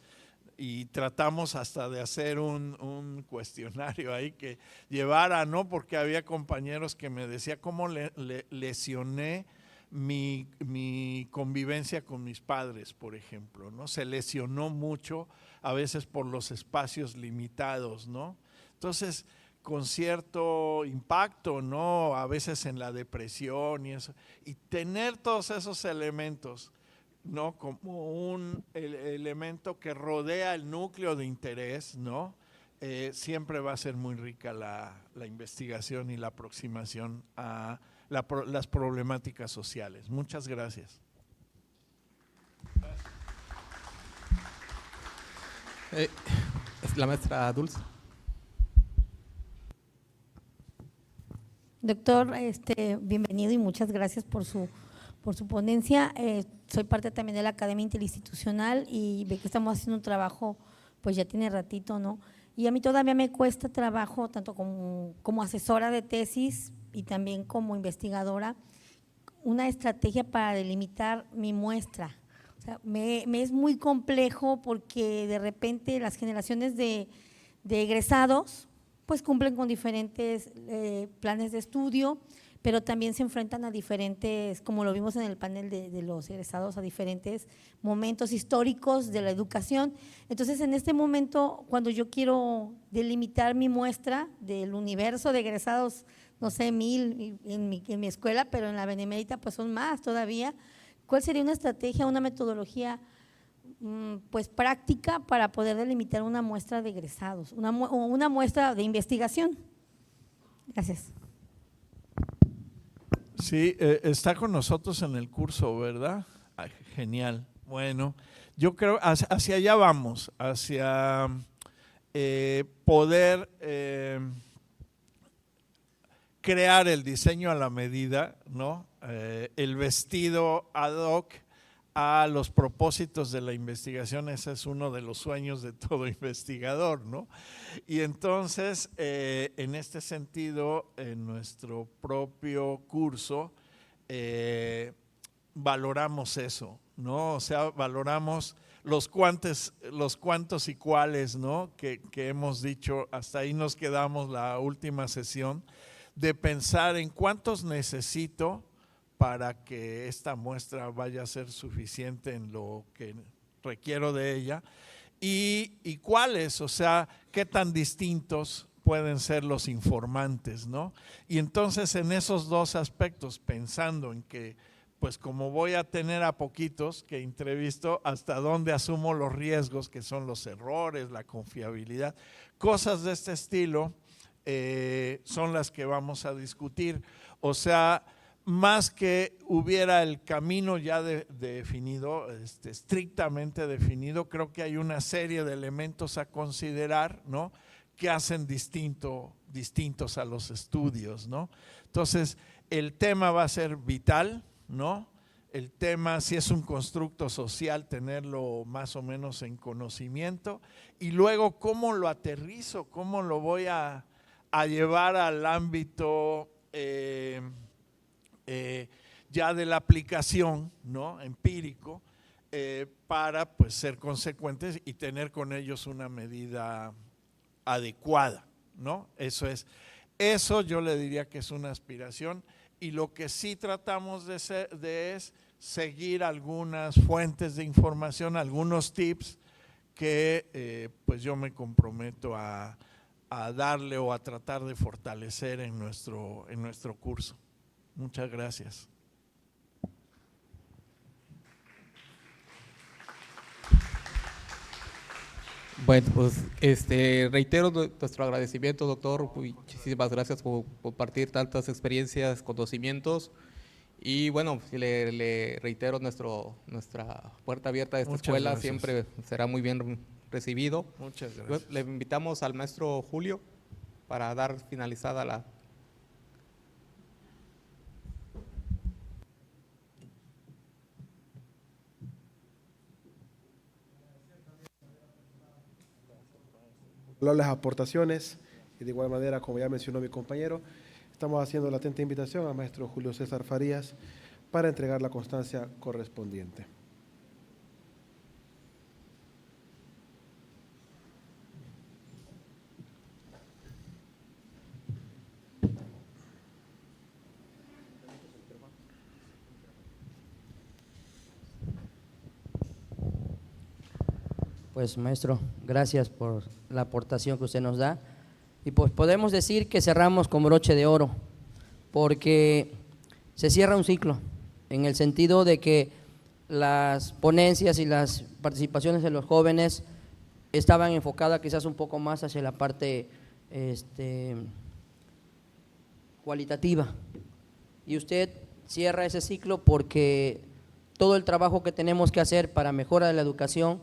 Y tratamos hasta de hacer un cuestionario ahí que llevara, ¿no? Porque había compañeros que me decían cómo lesioné mi convivencia con mis padres, por ejemplo, ¿no? Se lesionó mucho, a veces por los espacios limitados, ¿no? Entonces, con cierto impacto, ¿no? A veces en la depresión y eso. Y tener todos esos elementos, ¿no? Como un elemento que rodea el núcleo de interés, ¿no? Siempre va a ser muy rica la investigación y la aproximación a las problemáticas sociales. Muchas gracias. La maestra Dulce. Doctor, bienvenido y muchas gracias por su ponencia. Soy parte también de la Academia Interinstitucional y ve que estamos haciendo un trabajo, pues ya tiene ratito, ¿no? Y a mí todavía me cuesta trabajo, tanto como asesora de tesis y también como investigadora, una estrategia para delimitar mi muestra. O sea, me es muy complejo porque de repente las generaciones de egresados pues cumplen con diferentes planes de estudio, pero también se enfrentan a diferentes, como lo vimos en el panel de los egresados, a diferentes momentos históricos de la educación. Entonces, en este momento, cuando yo quiero delimitar mi muestra del universo de egresados, no sé, 1000 en mi escuela, pero en la Benemérita pues son más todavía, ¿cuál sería una estrategia, una metodología pues práctica para poder delimitar una muestra de egresados, una muestra de investigación? Gracias. Sí, está con nosotros en el curso, ¿verdad? Ay, genial. Bueno, yo creo hacia allá vamos, hacia poder crear el diseño a la medida, ¿no? El vestido ad hoc a los propósitos de la investigación. Ese es uno de los sueños de todo investigador, ¿no? Y entonces, en este sentido, en nuestro propio curso, valoramos eso, ¿no? O sea, valoramos los cuántos y cuáles, ¿no? Que hemos dicho, hasta ahí nos quedamos la última sesión, de pensar en cuántos necesito para que esta muestra vaya a ser suficiente en lo que requiero de ella y cuáles, o sea, qué tan distintos pueden ser los informantes, ¿no? Y entonces en esos dos aspectos, pensando en que pues como voy a tener a poquitos que entrevisto, hasta dónde asumo los riesgos, que son los errores, la confiabilidad, cosas de este estilo son las que vamos a discutir. O sea, más que hubiera el camino ya definido, estrictamente definido, creo que hay una serie de elementos a considerar, ¿no? Que hacen distintos a los estudios, ¿no? Entonces, el tema va a ser vital, ¿no? El tema, si es un constructo social, tenerlo más o menos en conocimiento, y luego cómo lo aterrizo, cómo lo voy a llevar al ámbito ya de la aplicación, ¿no? Empírico, para pues ser consecuentes y tener con ellos una medida adecuada, ¿no? Eso yo le diría que es una aspiración, y lo que sí tratamos es seguir algunas fuentes de información, algunos tips que pues yo me comprometo a darle o a tratar de fortalecer en nuestro curso. Muchas gracias. Bueno, pues reitero nuestro agradecimiento, doctor. Muchísimas gracias por compartir tantas experiencias, conocimientos. Y bueno, le reitero nuestra puerta abierta de esta Muchas escuela, gracias. siempre será muy bien recibido. Muchas Bueno, gracias. le invitamos al maestro Julio para dar finalizada la… Las aportaciones, y de igual manera, como ya mencionó mi compañero, estamos haciendo la atenta invitación al maestro Julio César Farías para entregar la constancia correspondiente. Pues maestro, gracias por la aportación que usted nos da, y pues podemos decir que cerramos con broche de oro, porque se cierra un ciclo, en el sentido de que las ponencias y las participaciones de los jóvenes estaban enfocadas quizás un poco más hacia la parte cualitativa, y usted cierra ese ciclo porque todo el trabajo que tenemos que hacer para mejorar la educación,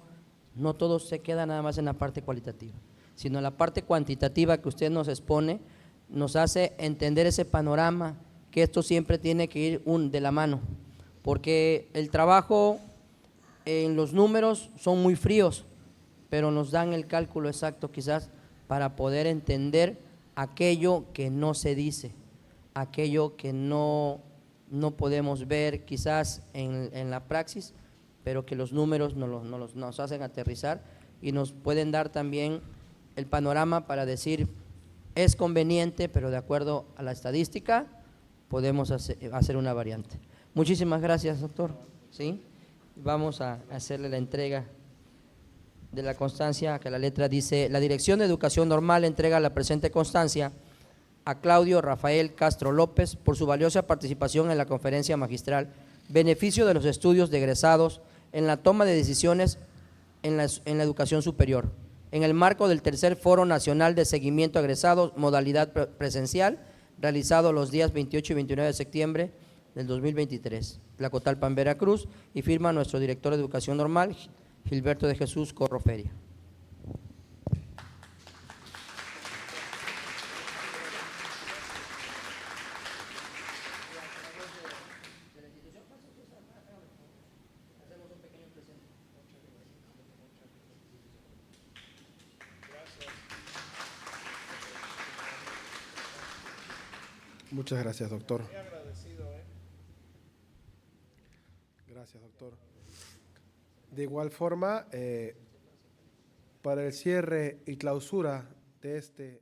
no todo se queda nada más en la parte cualitativa, sino la parte cuantitativa que usted nos expone, nos hace entender ese panorama, que esto siempre tiene que ir de la mano, porque el trabajo en los números son muy fríos, pero nos dan el cálculo exacto quizás para poder entender aquello que no se dice, aquello que no podemos ver quizás en la praxis, pero que los números nos hacen aterrizar y nos pueden dar también el panorama para decir es conveniente, pero de acuerdo a la estadística podemos hacer una variante. Muchísimas gracias, doctor. ¿Sí? Vamos a hacerle la entrega de la constancia, que la letra dice: la Dirección de Educación Normal entrega la presente constancia a Claudio Rafael Castro López por su valiosa participación en la conferencia magistral Beneficio de los estudios de egresados en la toma de decisiones en la educación superior, en el marco del tercer Foro Nacional de Seguimiento a Egresados, modalidad presencial, realizado los días 28 y 29 de septiembre del 2023, Tlacotalpan, Veracruz, y firma nuestro director de Educación Normal, Gilberto de Jesús Corro Feria. Muchas gracias, doctor. Muy agradecido, Gracias, doctor. De igual forma, para el cierre y clausura de este